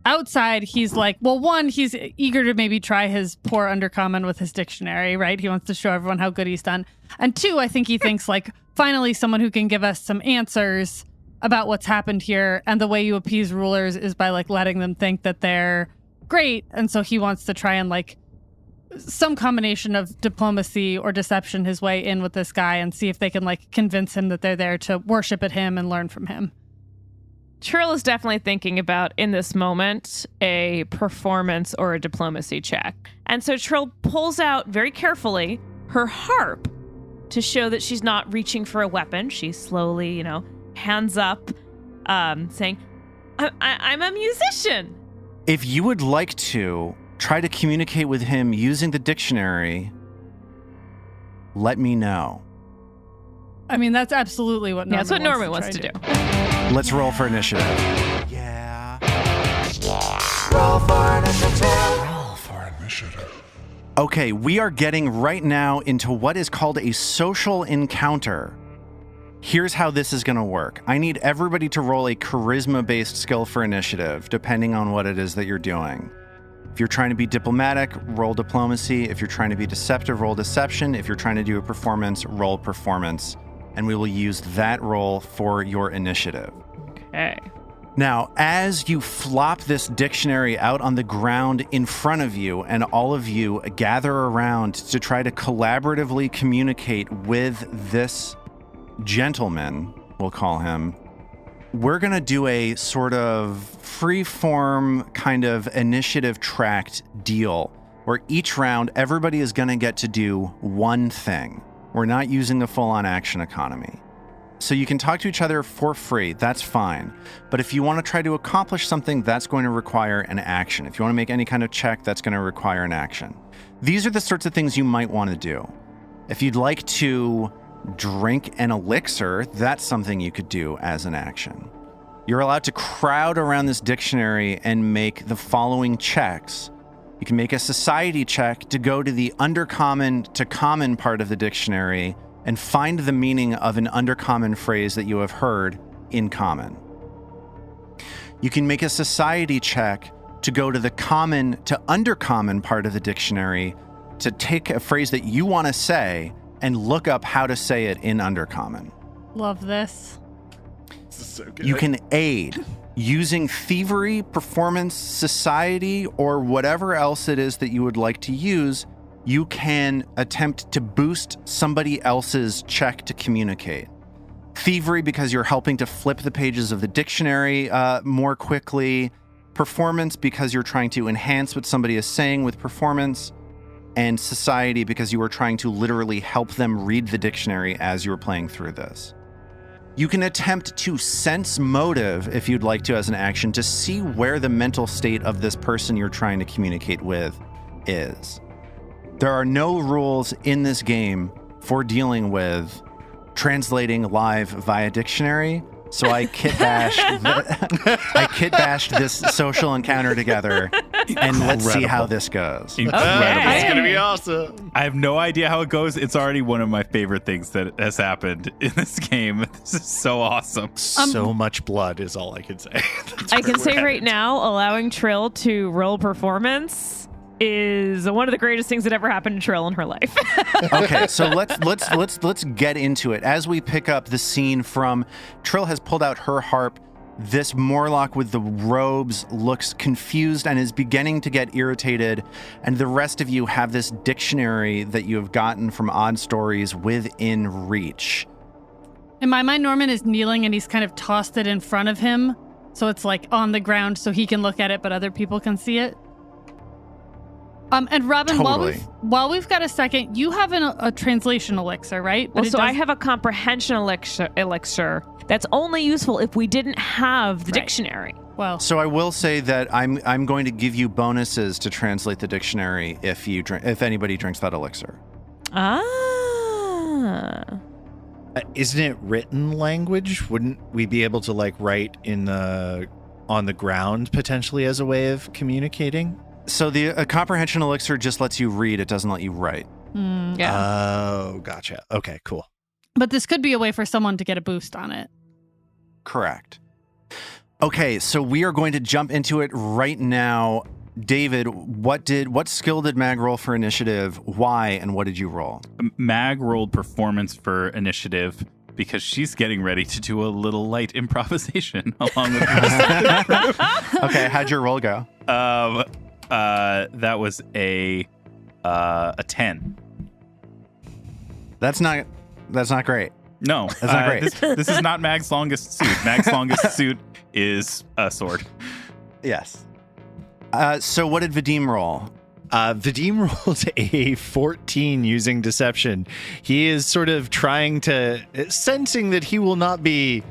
Outside, he's like, well, one, he's eager to maybe try his poor undercommon with his dictionary, right? He wants to show everyone how good he's done. And two, I think he thinks, like, finally someone who can give us some answers about what's happened here. And the way you appease rulers is by, like, letting them think that they're great. And so he wants to try and, like, some combination of diplomacy or deception his way in with this guy and see if they can, like, convince him that they're there to worship at him and learn from him. Trill is definitely thinking about, in this moment, a performance or a diplomacy check. And so Trill pulls out very carefully her harp to show that she's not reaching for a weapon. She slowly, hands up, saying, I'm a musician. If you would like to try to communicate with him using the dictionary, let me know. I mean, that's absolutely what Norman That's what Norman wants to do. Let's roll for initiative. Yeah. Roll for initiative. Roll for initiative. Okay, we are getting right now into what is called a social encounter. Here's how this is going to work. I need everybody to roll a charisma-based skill for initiative, depending on what it is that you're doing. If you're trying to be diplomatic, roll diplomacy. If you're trying to be deceptive, roll deception. If you're trying to do a performance, roll performance. And we will use that roll for your initiative. Okay. Now, as you flop this dictionary out on the ground in front of you, and all of you gather around to try to collaboratively communicate with this gentleman, we'll call him, we're going to do a sort of free-form kind of initiative tracked deal where each round everybody is going to get to do one thing. We're not using the full-on action economy. So you can talk to each other for free, that's fine. But if you want to try to accomplish something, that's going to require an action. If you want to make any kind of check, that's going to require an action. These are the sorts of things you might want to do. If you'd like to drink an elixir, that's something you could do as an action. You're allowed to crowd around this dictionary and make the following checks. You can make a society check to go to the undercommon to common part of the dictionary and find the meaning of an undercommon phrase that you have heard in common. You can make a society check to go to the common to undercommon part of the dictionary to take a phrase that you want to say and look up how to say it in undercommon. Love this. This is so good. You can aid using thievery, performance, society, or whatever else it is that you would like to use. You can attempt to boost somebody else's check to communicate. Thievery, because you're helping to flip the pages of the dictionary more quickly. Performance, because you're trying to enhance what somebody is saying with performance. And society, because you are trying to literally help them read the dictionary as you're playing through this. You can attempt to sense motive, if you'd like to, as an action, to see where the mental state of this person you're trying to communicate with is. There are no rules in this game for dealing with translating live via dictionary, so I kit bashed this social encounter together, and let's see how this goes. Incredible. Okay. It's gonna be awesome. I have no idea how it goes. It's already one of my favorite things that has happened in this game. This is so awesome. So much blood is all I can say. That's I where can we're say headed. right now, allowing Trill to roll performance is one of the greatest things that ever happened to Trill in her life. Okay, so let's get into it. As we pick up the scene from Trill has pulled out her harp. This Morlock with the robes looks confused and is beginning to get irritated, and the rest of you have this dictionary that you have gotten from Odd Stories within reach. In my mind, Norman is kneeling and he's kind of tossed it in front of him. So it's like on the ground so he can look at it, but other people can see it. And Robin, Totally. while we've got a second, you have a translation elixir, right? Well, it so I does- have a comprehension elixir that's only useful if we didn't have the Right. dictionary. Well, So I will say that I'm going to give you bonuses to translate the dictionary if anybody drinks that elixir. Ah. Isn't it written language? Wouldn't we be able to like write on the ground potentially as a way of communicating? So the comprehension elixir just lets you read; it doesn't let you write. Yeah. Oh, gotcha. Okay, cool. but this could be a way for someone to get a boost on it. Correct. Okay, so we are going to jump into it right now. David, what skill did Mag roll for initiative? Why, and what did you roll? Mag rolled performance for initiative because she's getting ready to do a little light improvisation along with Okay, how'd your roll go? that was a 10. That's not great. No, That's not great. This is not Mag's longest suit. Mag's longest suit is a sword. Yes. So what did Vadim roll? Vadim rolled a 14 using deception. He is sort of sensing that he will not be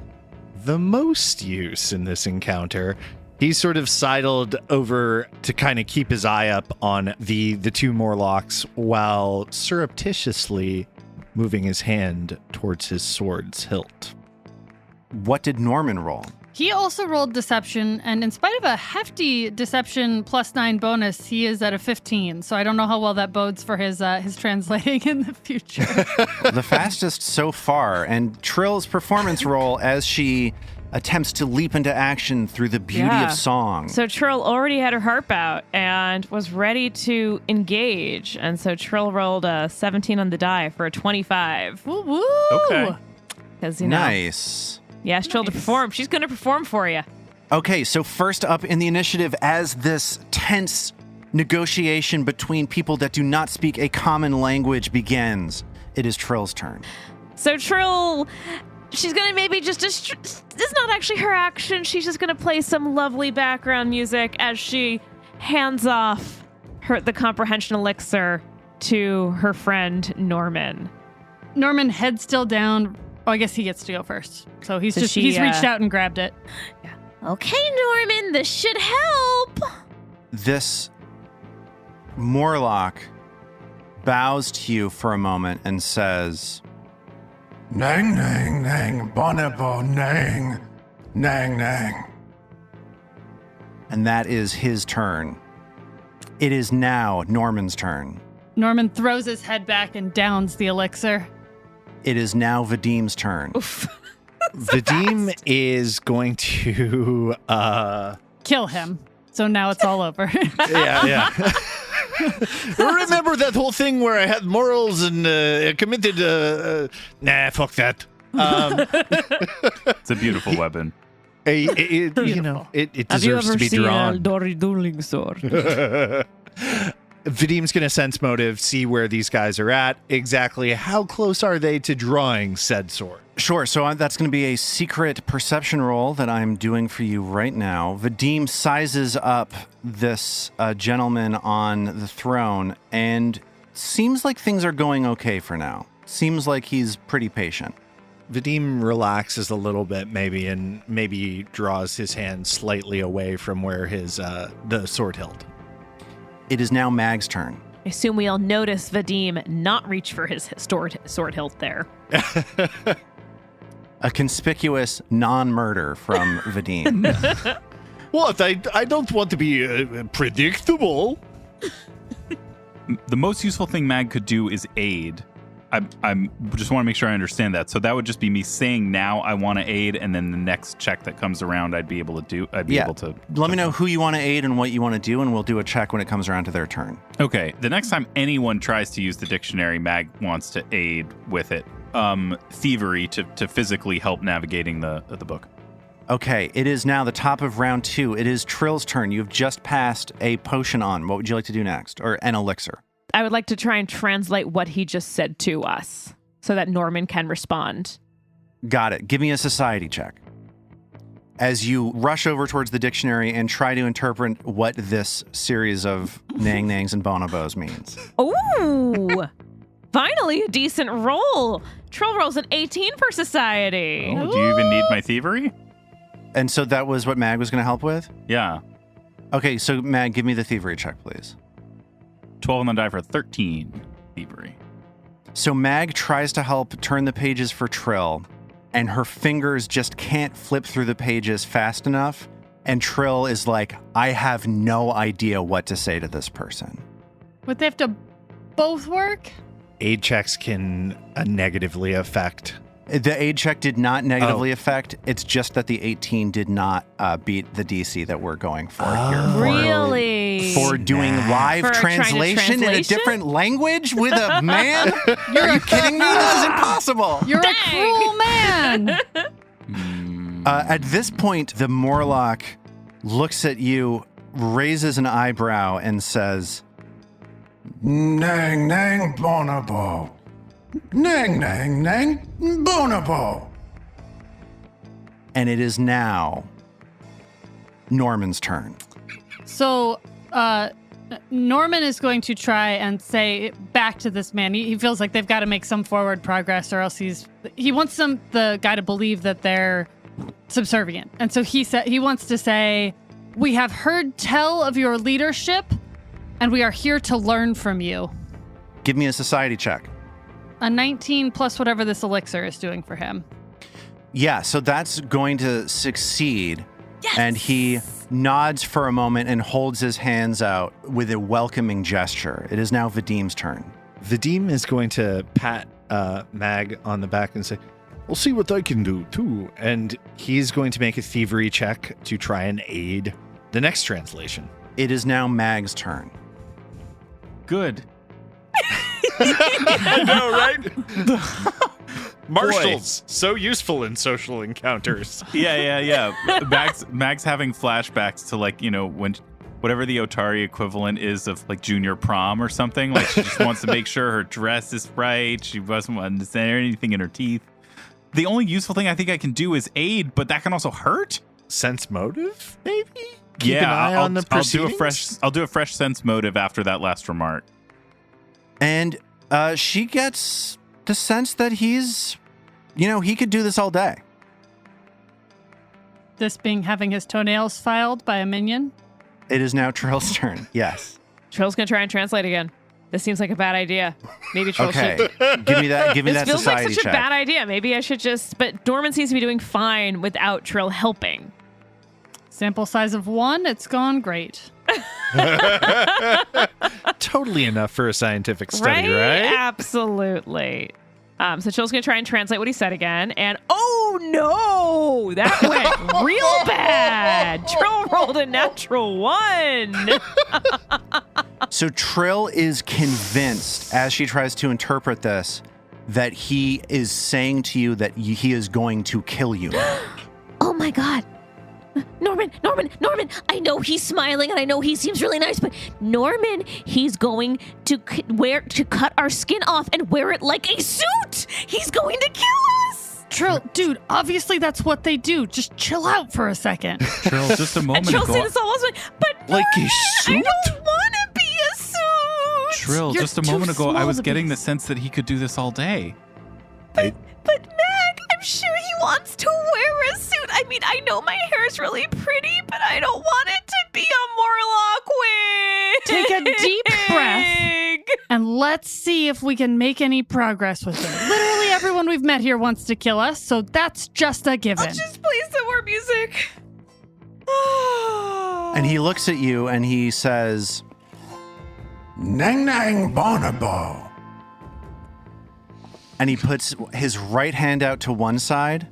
the most use in this encounter. He's sort of sidled over to kind of keep his eye up on the two Morlocks while surreptitiously moving his hand towards his sword's hilt. What did Norman roll? He also rolled deception, and in spite of a hefty deception +9 bonus, he is at a 15. So I don't know how well that bodes for his translating in the future. The fastest so far, and Trill's performance roll as she attempts to leap into action through the beauty Yeah. of song. So Trill already had her harp out and was ready to engage. And so Trill rolled a 17 on the die for a 25. Woo woo! Okay. Because, Nice. you asked Trill to perform. She's going to perform for you. Okay, so first up in the initiative, as this tense negotiation between people that do not speak a common language begins, it is Trill's turn. So Trill, she's going to maybe just this is not actually her action. She's just going to play some lovely background music as she hands off the comprehension elixir to her friend Norman. Norman, head still down. Oh, I guess he gets to go first. So he's reached out and grabbed it. Yeah. Okay, Norman, this should help. This Morlock bows to you for a moment and says, Nang, nang, nang, bonabo, nang, nang, nang. And that is his turn. It is now Norman's turn. Norman throws his head back and downs the elixir. It is now Vadim's turn. Oof. Vadim is going to Kill him. So now it's all over. yeah. Remember that whole thing where I had morals and committed... nah, fuck that. It's a beautiful weapon. it deserves to be drawn. Dory dueling sword? Vadim's going to sense motive, see where these guys are at. Exactly how close are they to drawing said sword? Sure, so that's going to be a secret perception roll that I'm doing for you right now. Vadim sizes up this gentleman on the throne, and seems like things are going okay for now. Seems like he's pretty patient. Vadim relaxes a little bit, maybe draws his hand slightly away from where his the sword hilt. It is now Mag's turn. I assume we all notice Vadim not reach for his sword hilt there. A conspicuous non-murder from Vadim. What? I don't want to be predictable. The most useful thing Mag could do is aid. I'm just want to make sure I understand that. So that would just be me saying now I want to aid, and then the next check that comes around I'd be able to do. Let me know who you want to aid and what you want to do, and we'll do a check when it comes around to their turn. Okay. The next time anyone tries to use the dictionary, Mag wants to aid with it. Thievery to physically help navigating the book. Okay, it is now the top of round 2. It is Trill's turn. You've just passed a potion on. What would you like to do next? Or an elixir? I would like to try and translate what he just said to us so that Norman can respond. Got it. Give me a society check. As you rush over towards the dictionary and try to interpret what this series of nang nangs and bonobos means. Ooh! Finally, a decent roll. Trill rolls an 18 for society. Oh, do you even need my thievery? And so that was what Mag was going to help with? Yeah. Okay, so Mag, give me the thievery check, please. 12 on the die for 13 thievery. So Mag tries to help turn the pages for Trill, and her fingers just can't flip through the pages fast enough. And Trill is like, I have no idea what to say to this person. Would they have to both work? Aid checks can negatively affect. The aid check did not negatively affect. It's just that the 18 did not beat the DC that we're going for here. Really? For doing live For translation in a different language with a man? Are you kidding me? This is impossible. You're a cruel man. At this point, the Morlock looks at you, raises an eyebrow, and says, Nang, nang, bonobo. Nang, nang, nang, bonobo. and it is now Norman's turn. So, Norman is going to try and say back to this man. He feels like they've got to make some forward progress, or else he wants the guy to believe that they're subservient. And so he wants to say, "We have heard tell of your leadership, and we are here to learn from you." Give me a society check. A 19 plus whatever this elixir is doing for him. Yeah, so that's going to succeed. Yes! And he nods for a moment and holds his hands out with a welcoming gesture. It is now Vadim's turn. Vadim is going to pat Mag on the back and say, I'll see what I can do, too. And he's going to make a thievery check to try and aid the next translation. It is now Mag's turn. Good. I know, right? Marshals, so useful in social encounters. Yeah. Mag's having flashbacks to like, when whatever the Otari equivalent is of like junior prom or something. Like she just wants to make sure her dress is right. She doesn't want to say anything in her teeth. The only useful thing I think I can do is aid, but that can also hurt. Sense motive, maybe? Keep an eye on the proceedings? I'll do a fresh sense motive after that last remark. And she gets the sense that he's, he could do this all day. This being having his toenails filed by a minion? It is now Trill's turn. Yes. Trill's gonna try and translate again. This seems like a bad idea. Maybe Trill Okay. should. Give me that This feels society like such check. a bad idea. Maybe I should just. But Norman seems to be doing fine without Trill helping. Sample size of 1, it's gone great. Totally enough for a scientific study, right? Absolutely. So Trill's gonna try and translate what he said again, and oh no, that went real bad. Trill rolled a natural 1. So Trill is convinced, as she tries to interpret this, that he is saying to you that he is going to kill you. Oh my God. Norman, I know he's smiling and I know he seems really nice, but Norman, he's going to cut our skin off and wear it like a suit. He's going to kill us. Trill, dude, obviously that's what they do. Just chill out for a second. Trill, just a moment Trill ago. said this all was but Like a I suit? don't want to be a suit. Trill, You're just a too moment ago, I small was to getting be- the sense that he could do this all day. But Mag, I'm sure he wants to wear a suit. I mean, I know my hair is really pretty, but I don't want it to be a Morlock wig. Take a deep breath and let's see if we can make any progress with it. Literally everyone we've met here wants to kill us, so that's just a given. I'll just play some more music. And he looks at you and he says, Nang nang bonobo. and he puts his right hand out to one side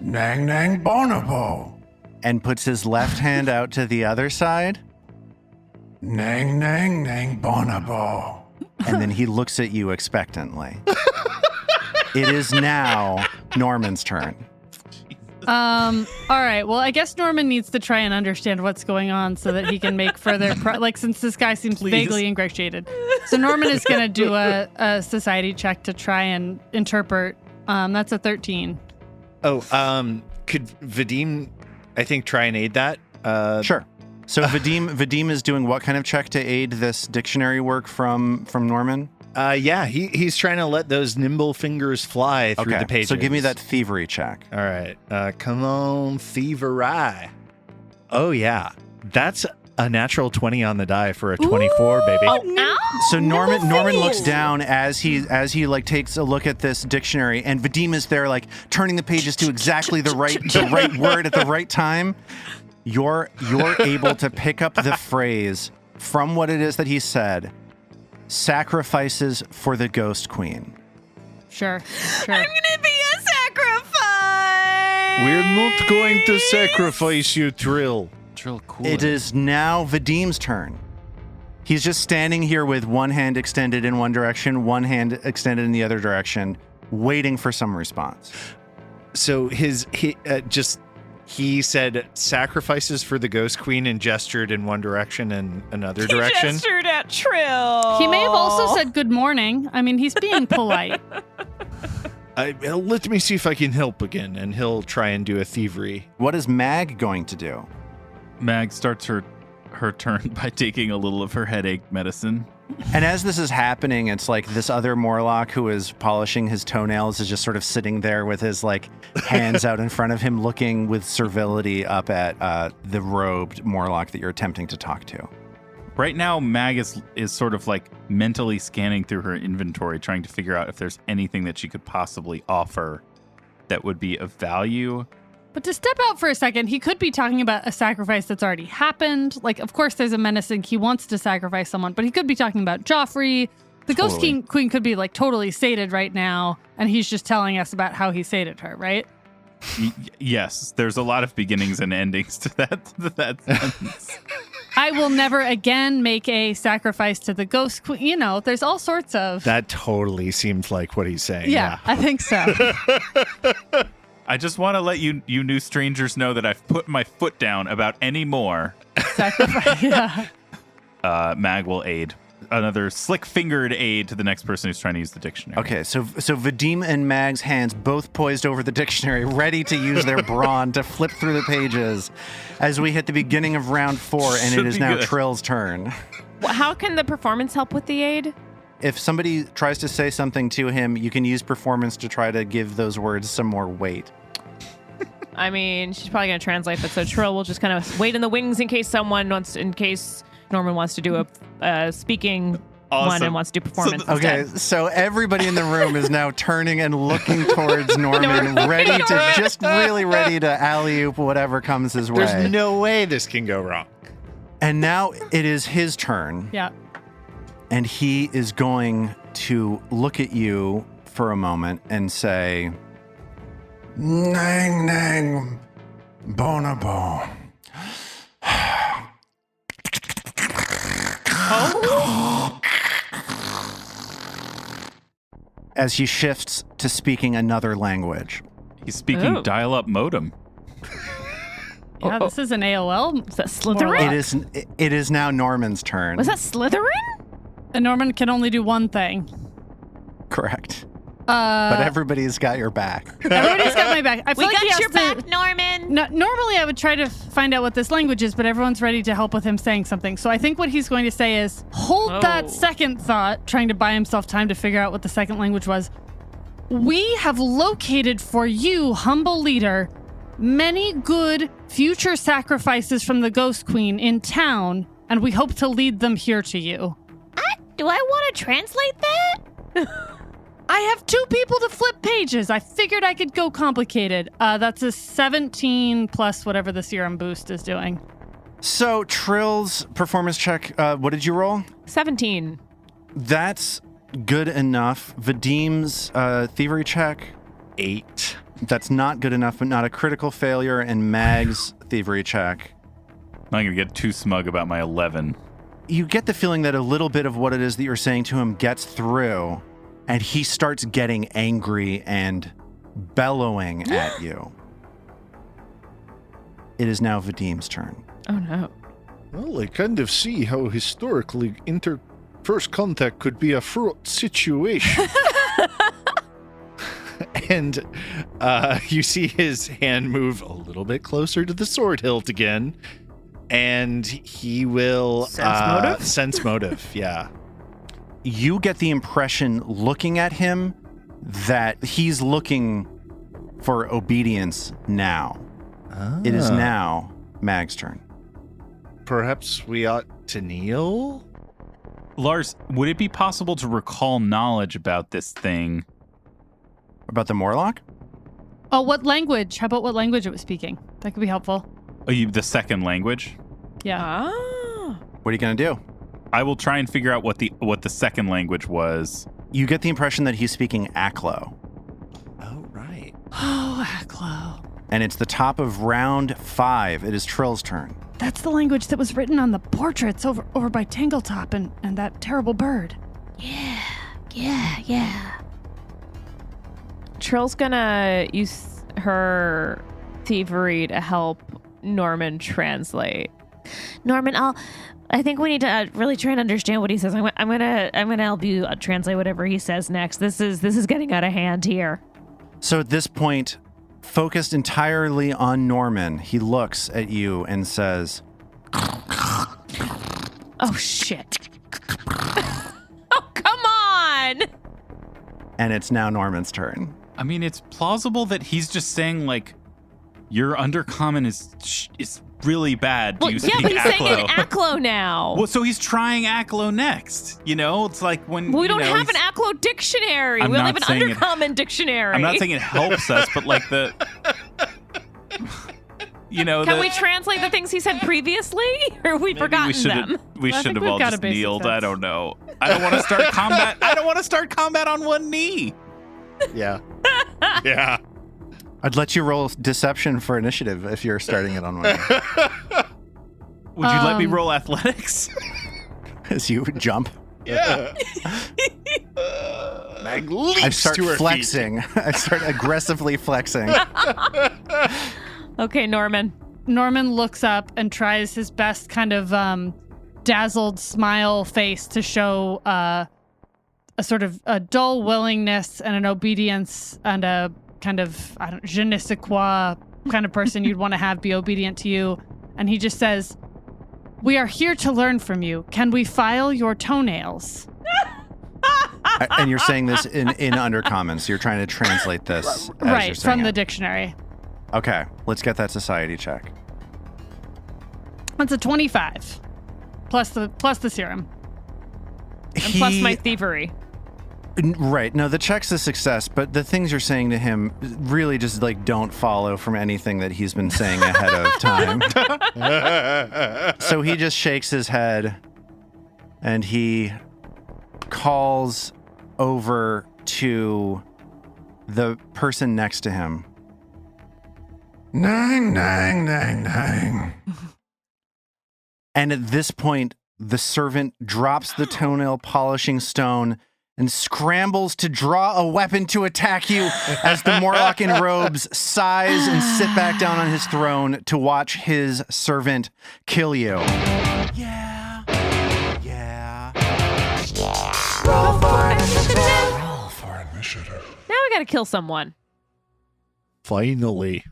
Nang nang bonobo. and puts his left hand out to the other side. Nang nang nang bonobo. And then he looks at you expectantly. It is now Norman's turn. All right. Well, I guess Norman needs to try and understand what's going on so that he can make further since this guy seems vaguely ingratiated. So Norman is going to do a society check to try and interpret. That's a 13. Oh, could Vadim, I think, try and aid that? Sure. So Vadim is doing what kind of check to aid this dictionary work from Norman? Yeah, he's trying to let those nimble fingers fly through the pages. So give me that thievery check. All right. Come on, thievery. Oh, yeah. That's a natural 20 on the die for a 24, baby. So Norman looks down as he like takes a look at this dictionary, and Vadim is there like turning the pages to exactly the right word at the right time. You're able to pick up the phrase from what it is that he said. Sacrifices for the Ghost Queen. Sure. I'm gonna be a sacrifice. We're not going to sacrifice you, Trill. Trill, cool. It is now Vadim's turn. He's just standing here with one hand extended in one direction, one hand extended in the other direction, waiting for some response. So he said sacrifices for the Ghost Queen and gestured in one direction and another direction. He gestured at Trill. He may have also said good morning. I mean, he's being polite. Let me see if I can help again. And he'll try and do a thievery. What is Mag going to do? Mag starts her turn by taking a little of her headache medicine. And as this is happening, it's like this other Morlock who is polishing his toenails is just sort of sitting there with his like hands out in front of him, looking with servility up at the robed Morlock that you're attempting to talk to. Right now, Mag is sort of like mentally scanning through her inventory, trying to figure out if there's anything that she could possibly offer that would be of value. But to step out for a second, he could be talking about a sacrifice that's already happened. Like, of course, there's a menacing. He wants to sacrifice someone, but he could be talking about Joffrey. The Ghost Queen could be like totally sated right now, and he's just telling us about how he sated her, right? Yes, there's a lot of beginnings and endings to that sentence. I will never again make a sacrifice to the ghost queen. You know, there's all sorts of. That totally seems like what he's saying. Yeah, I think so. I just want to let you new strangers know that I've put my foot down about any more. Sacrifice, yeah. Mag will aid. Another slick-fingered aid to the next person who's trying to use the dictionary. Okay, so Vadim and Mag's hands both poised over the dictionary, ready to use their brawn to flip through the pages as we hit the beginning of round 4, and Should it is be now good. Trill's turn. How can the performance help with the aid? If somebody tries to say something to him, you can use performance to try to give those words some more weight. I mean, she's probably going to translate, but so Trill will just kind of wait in the wings in case Norman wants to do a speaking Awesome. one and wants to do performance Okay, instead. so everybody in the room is now turning and looking towards Norman, ready to alley-oop whatever comes his way. There's no way this can go wrong. And now it is his turn. Yeah. And he is going to look at you for a moment and say, Nang nang bonobo. as he shifts to speaking another language. He's speaking Oh. dial-up modem. Yeah, this is an AOL. Is that Slytherin? It is now Norman's turn. Was that Slytherin? And Norman can only do one thing. Correct. But everybody's got your back. Everybody's got my back. I feel We like he got has your to- back, Norman. No, normally, I would try to find out what this language is, but everyone's ready to help with him saying something. So I think what he's going to say is, hold that second thought, trying to buy himself time to figure out what the second language was. We have located for you, humble leader, many good future sacrifices from the Ghost Queen in town, and we hope to lead them here to you. Do I want to translate that? I have 2 people to flip pages. I figured I could go complicated. That's a 17 plus whatever the serum boost is doing. So Trill's performance check, what did you roll? 17. That's good enough. Vadim's thievery check, 8. that's not good enough, but not a critical failure. And Mag's thievery check. I'm not going to get too smug about my 11. You get the feeling that a little bit of what it is that you're saying to him gets through, and he starts getting angry and bellowing at you. It is now Vadim's turn. Oh, no. Well, I kind of see how historically first contact could be a fraught situation. And you see his hand move a little bit closer to the sword hilt again. And he will... Sense motive? Sense motive, yeah. You get the impression, looking at him, that he's looking for obedience now. It is now Mag's turn. Perhaps we ought to kneel? Lars, would it be possible to recall knowledge about this thing? About the Morlock? Oh, what language? How about what language it was speaking? That could be helpful. Oh, the second language? Yeah. Ah. What are you going to do? I will try and figure out what the second language was. You get the impression that he's speaking Aklo. Oh, right. Oh, Aklo. And it's the top of round 5. It is Trill's turn. That's the language that was written on the portraits over by Tangletop and that terrible bird. Yeah. Trill's gonna use her thievery to help Norman translate. Norman, I think we need to really try and understand what he says. I'm gonna help you translate whatever he says next. This is getting out of hand here. So at this point, focused entirely on Norman, he looks at you and says, Oh, shit. Oh, come on. and it's now Norman's turn. I mean, it's plausible that he's just saying, like, your undercommon is really bad. Well, Do you yeah, speak but he's saying Aklo? an Aklo now. Well, so he's trying Aklo next. You know, it's like when we you don't know, have an he's- Aklo dictionary. I'm We only not have an saying it- undercommon dictionary. I'm not saying it helps us, but like you know, Can we translate the things he said previously, or have we forgotten them? We I should think have we've all got a just basic kneeled. sense. I don't know. I don't want to start combat. I don't want to start combat on one knee. Yeah. Yeah. I'd let you roll deception for initiative if you're starting it on one. Would you let me roll athletics? As you jump. Yeah. Mag leaps I start to her flexing. I start aggressively flexing. Okay, Norman. Norman looks up and tries his best kind of dazzled smile face to show a sort of a dull willingness and an obedience and a kind of, I don't je ne sais quoi kind of person you'd want to have be obedient to you. And he just says, "We are here to learn from you. Can we file your toenails?" And you're saying this in undercommon, so you're trying to translate this as you're Right, saying from the it. dictionary. Okay, let's get that society check. That's a 25. Plus the serum. And plus my thievery. Right. No, the check's a success, but the things you're saying to him really just like don't follow from anything that he's been saying ahead of time. So he just shakes his head and he calls over to the person next to him. Nang, nang, nang, nang. And at this point, the servant drops the toenail polishing stone and scrambles to draw a weapon to attack you as the Morlock in robes sighs and sit back down on his throne to watch his servant kill you. Yeah. Roll for initiative. Now we gotta kill someone. Finally.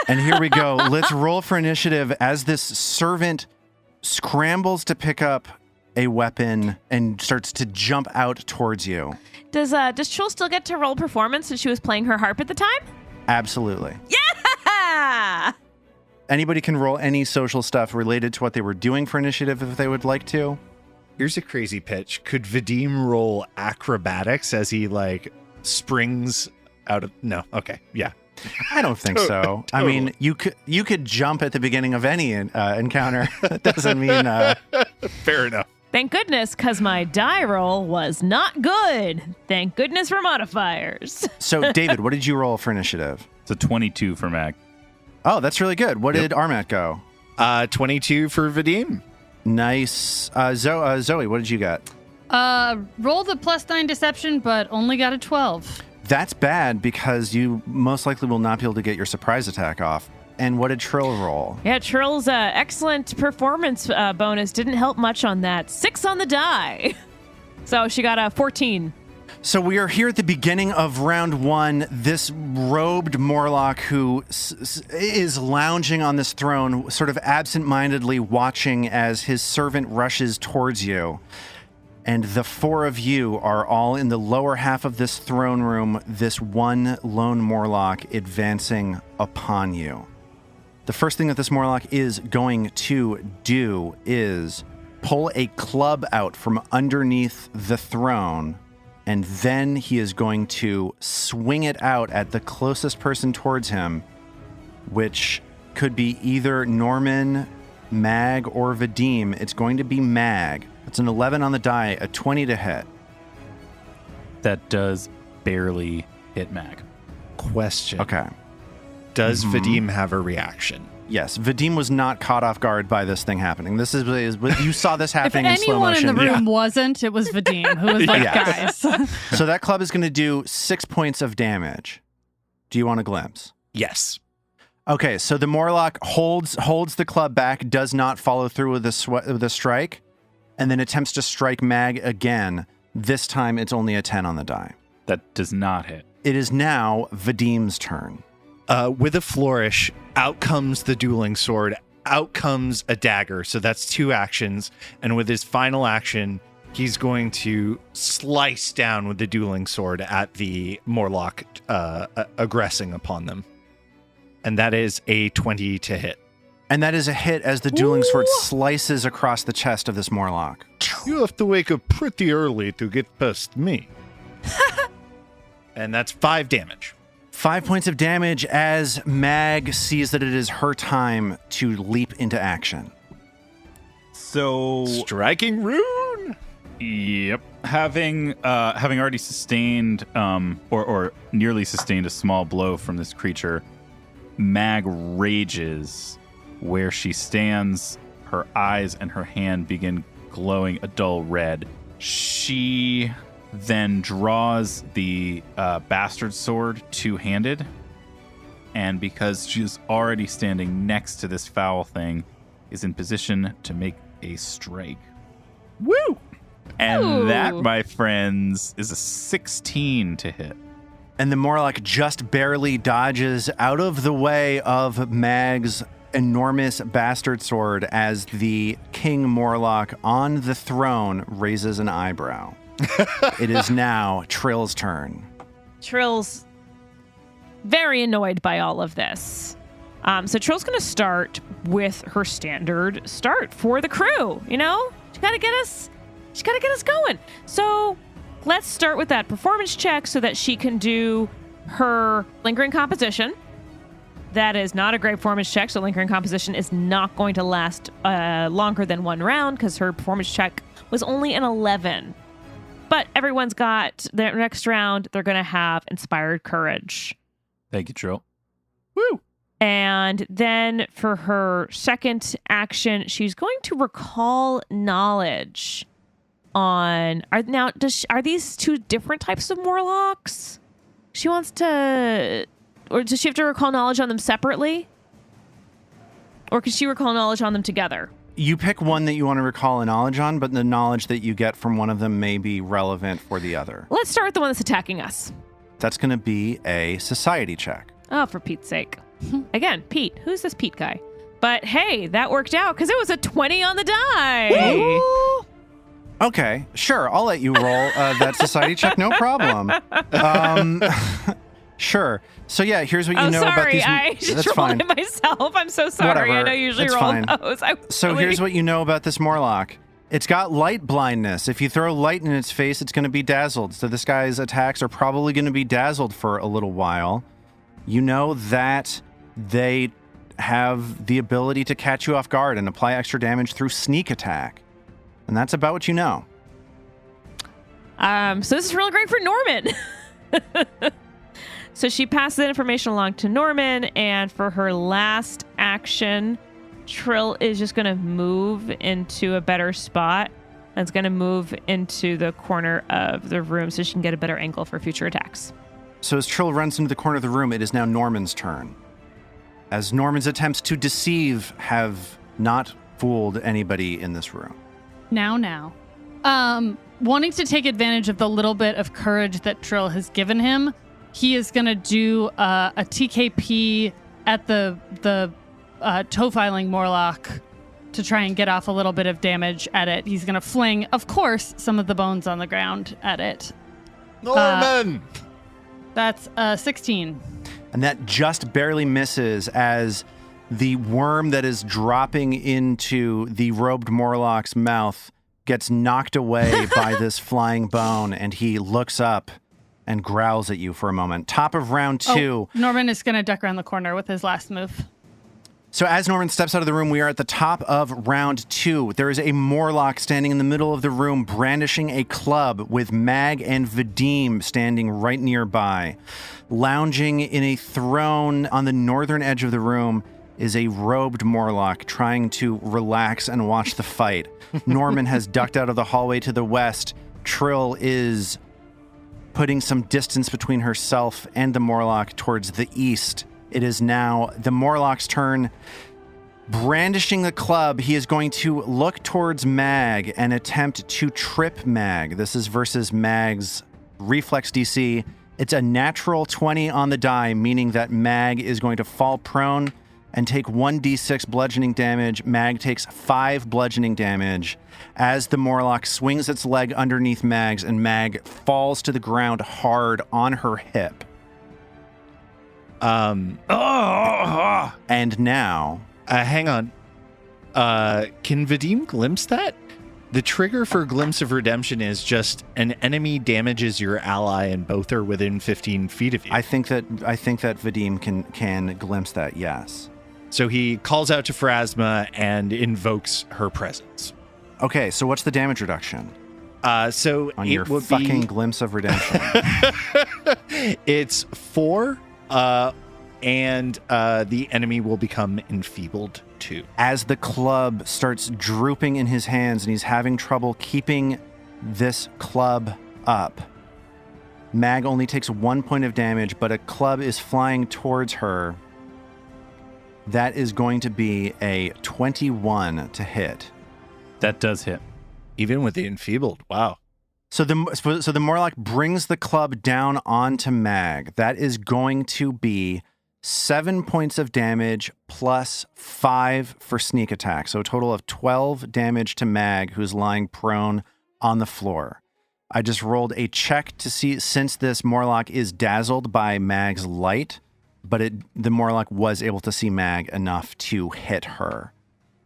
And here we go. Let's roll for initiative as this servant scrambles to pick up a weapon and starts to jump out towards you. Does Chul still get to roll performance since she was playing her harp at the time? Absolutely. Yeah! Anybody can roll any social stuff related to what they were doing for initiative if they would like to. Here's a crazy pitch. Could Vadim roll acrobatics as he like springs out of? No. Okay. Yeah. I don't think so. I mean, you could jump at the beginning of any encounter. That doesn't mean Fair enough. Thank goodness, because my die roll was not good. Thank goodness for modifiers. So, David, what did you roll for initiative? It's a 22 for Mag. Oh, that's really good. What did Armat go? 22 for Vadim. Nice. Zoe, what did you get? Rolled a +9 deception, but only got a 12. That's bad because you most likely will not be able to get your surprise attack off. And what did Trill roll? Yeah, Trill's excellent performance bonus didn't help much on that. 6 on the die. So she got a 14. So we are here at the beginning of round 1. This robed Morlock who is lounging on this throne, sort of absent-mindedly watching as his servant rushes towards you. And the 4 of you are all in the lower half of this throne room, this one lone Morlock advancing upon you. The first thing that this Morlock is going to do is pull a club out from underneath the throne, and then he is going to swing it out at the closest person towards him, which could be either Norman, Mag, or Vadim. It's going to be Mag. It's an 11 on the die, a 20 to hit. That does barely hit Mag. Question. Okay. Does Vadim have a reaction? Yes, Vadim was not caught off guard by this thing happening. This is you saw this If happening in slow anyone motion. in the room wasn't, it was Vadim, who was like, Yes. guys. So that club is going to do 6 points of damage. Do you want a glimpse? Yes. Okay, so the Morlock holds the club back, does not follow through with the strike, and then attempts to strike Mag again. This time it's only a 10 on the die. That does not hit. It is now Vadim's turn. With a flourish, out comes the dueling sword, out comes a dagger. So that's 2 actions. And with his final action, he's going to slice down with the dueling sword at the Morlock aggressing upon them. And that is a 20 to hit. And that is a hit as the dueling sword slices across the chest of this Morlock. You have to wake up pretty early to get past me. And that's 5 damage. 5 points of damage as Mag sees that it is her time to leap into action. So Striking rune. Yep. Having already sustained or nearly sustained a small blow from this creature, Mag rages where she stands. her eyes and her hand begin glowing a dull red. She then draws the bastard sword two-handed, and because she's already standing next to this foul thing, is in position to make a strike. Woo! And Ooh. that, my friends, is a 16 to hit. And the Morlock just barely dodges out of the way of Mag's enormous bastard sword as the King Morlock on the throne raises an eyebrow. It is now Trill's turn. Trill's very annoyed by all of this. So Trill's going to start with her standard start for the crew. You know, she's got to get us going. So let's start with that performance check so that she can do her lingering composition. That is not a great performance check, so lingering composition is not going to last longer than one round because her performance check was only an 11. But everyone's got their next round. They're going to have inspired courage. Thank you, Trill. Woo! And then for her second action, she's going to recall knowledge on... Are these two different types of Morlocks? She wants to... Or does she have to recall knowledge on them separately? Or can she recall knowledge on them together? You pick one that you want to recall a knowledge on, but the knowledge that you get from one of them may be relevant for the other. Let's start with the one that's attacking us. That's going to be a society check. Oh, for Pete's sake. Again, Pete. Who's this Pete guy? But hey, that worked out because it was a 20 on the die. Woo! Okay, sure. I'll let you roll that society check. No problem. Sure. So yeah, here's what you know about these. I just That's rolled fine. it myself. I'm so sorry. Whatever. I know you usually It's roll fine. those. So here's what you know about this Morlock. It's got light blindness. If you throw light in its face, it's going to be dazzled. So this guy's attacks are probably going to be dazzled for a little while. You know that they have the ability to catch you off guard and apply extra damage through sneak attack. And that's about what you know. So this is really great for Norman. So she passes that information along to Norman, and for her last action, Trill is just going to move into a better spot. And it's going to move into the corner of the room so she can get a better angle for future attacks. So as Trill runs into the corner of the room, it is now Norman's turn. As Norman's attempts to deceive have not fooled anybody in this room. Now. Wanting to take advantage of the little bit of courage that Trill has given him, he is going to do a TKP at the toe-filing Morlock to try and get off a little bit of damage at it. He's going to fling, of course, some of the bones on the ground at it. Norman! That's 16. And that just barely misses as the worm that is dropping into the robed Morlock's mouth gets knocked away by this flying bone, and he looks up and growls at you for a moment. Top of round 2. Norman is going to duck around the corner with his last move. So as Norman steps out of the room, we are at the top of round 2. There is a Morlock standing in the middle of the room, brandishing a club with Mag and Vadim standing right nearby. Lounging in a throne on the northern edge of the room is a robed Morlock trying to relax and watch the fight. Norman has ducked out of the hallway to the west. Trill is putting some distance between herself and the Morlock towards the east. It is now the Morlock's turn. Brandishing the club, he is going to look towards Mag and attempt to trip Mag. This is versus Mag's reflex DC. It's a natural 20 on the die, meaning that Mag is going to fall prone and take 1d6 bludgeoning damage. Mag takes 5 bludgeoning damage as the Morlock swings its leg underneath Mag's, and Mag falls to the ground hard on her hip. And now... hang on. Can Vadim glimpse that? The trigger for Glimpse of Redemption is just an enemy damages your ally and both are within 15 feet of you. I think that Vadim can glimpse that, yes. So he calls out to Phrasma and invokes her presence. Okay, so what's the damage reduction? So on it your would fucking be... Glimpse of Redemption. It's 4, and the enemy will become enfeebled 2. As the club starts drooping in his hands and he's having trouble keeping this club up, Mag only takes 1 point of damage, but a club is flying towards her. That is going to be a 21 to hit. That does hit. Even with the enfeebled. Wow. So the Morlock brings the club down onto Mag. That is going to be 7 points of damage plus 5 for sneak attack. So a total of 12 damage to Mag, who's lying prone on the floor. I just rolled a check to see, since this Morlock is dazzled by Mag's light, but the Morlock was able to see Mag enough to hit her.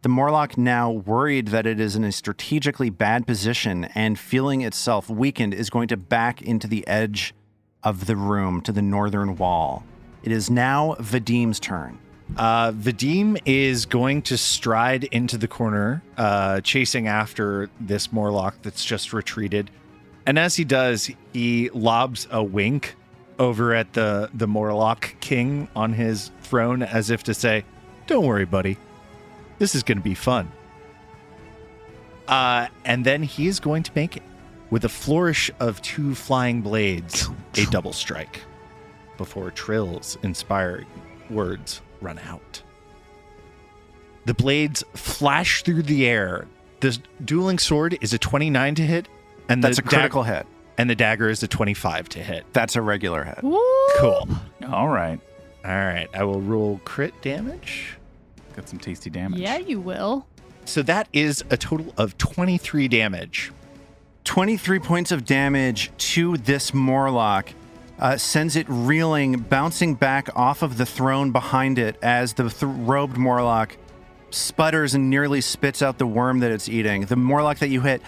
The Morlock, now worried that it is in a strategically bad position and feeling itself weakened, is going to back into the edge of the room to the northern wall. It is now Vadim's turn. Vadim is going to stride into the corner, chasing after this Morlock that's just retreated. And as he does, he lobs a wink over at the Morlock King on his throne, as if to say, "Don't worry, buddy. This is going to be fun." And then he is going to make it with a flourish of 2 flying blades, a double strike, before Trill's inspiring words run out. The blades flash through the air. The dueling sword is a 29 to hit, and That's a critical hit. And the dagger is a 25 to hit. That's a regular hit. Cool. All right. All right. I will roll crit damage. Got some tasty damage. Yeah, you will. So that is a total of 23 damage. 23 points of damage to this Morlock. Sends it reeling, bouncing back off of the throne behind it as the robed Morlock sputters and nearly spits out the worm that it's eating. The Morlock that you hit,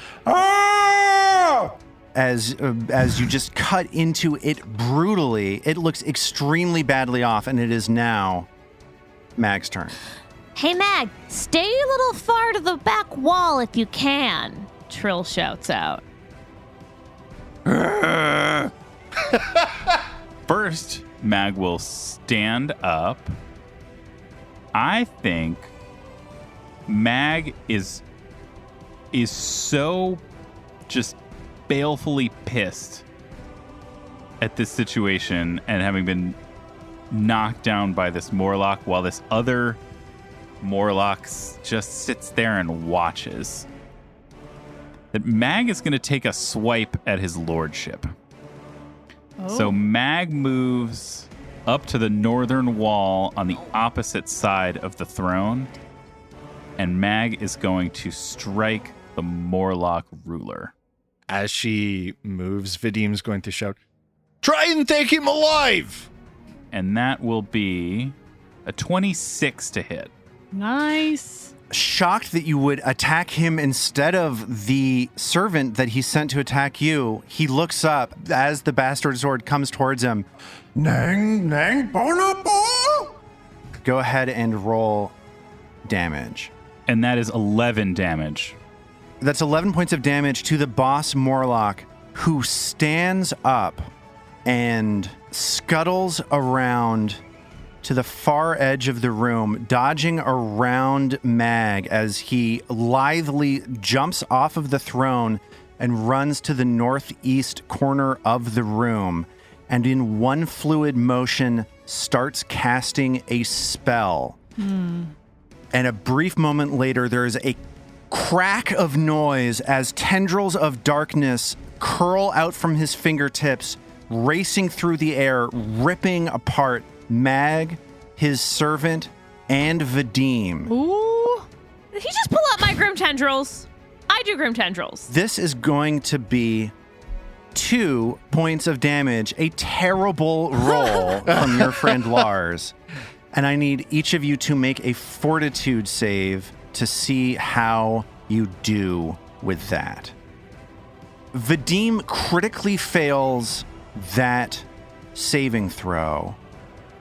as you just cut into it brutally, it looks extremely badly off, and it is now Mag's turn. Hey, Mag, stay a little far to the back wall if you can, Trill shouts out. First, Mag will stand up. I think Mag is so just balefully pissed at this situation and having been knocked down by this Morlock while this other Morlock just sits there and watches, that Mag is going to take a swipe at his lordship. So Mag moves up to the northern wall on the opposite side of the throne, and Mag is going to strike the Morlock ruler. As she moves, Vadim's going to shout, "Try and take him alive!" And that will be a 26 to hit. Nice. Shocked that you would attack him instead of the servant that he sent to attack you, he looks up as the bastard sword comes towards him. Nang, nang, bonobo! Go ahead and roll damage. And that is 11 damage. That's 11 points of damage to the boss Morlock, who stands up and scuttles around to the far edge of the room, dodging around Mag as he lithely jumps off of the throne and runs to the northeast corner of the room, and in one fluid motion starts casting a spell. And a brief moment later, there is a crack of noise as tendrils of darkness curl out from his fingertips, racing through the air, ripping apart Mag, his servant, and Vadim. Ooh. Did he just pull out my Grim Tendrils? I do Grim Tendrils. This is going to be 2 points of damage, a terrible roll from your friend Lars. And I need each of you to make a fortitude save to see how you do with that. Vadim critically fails that saving throw.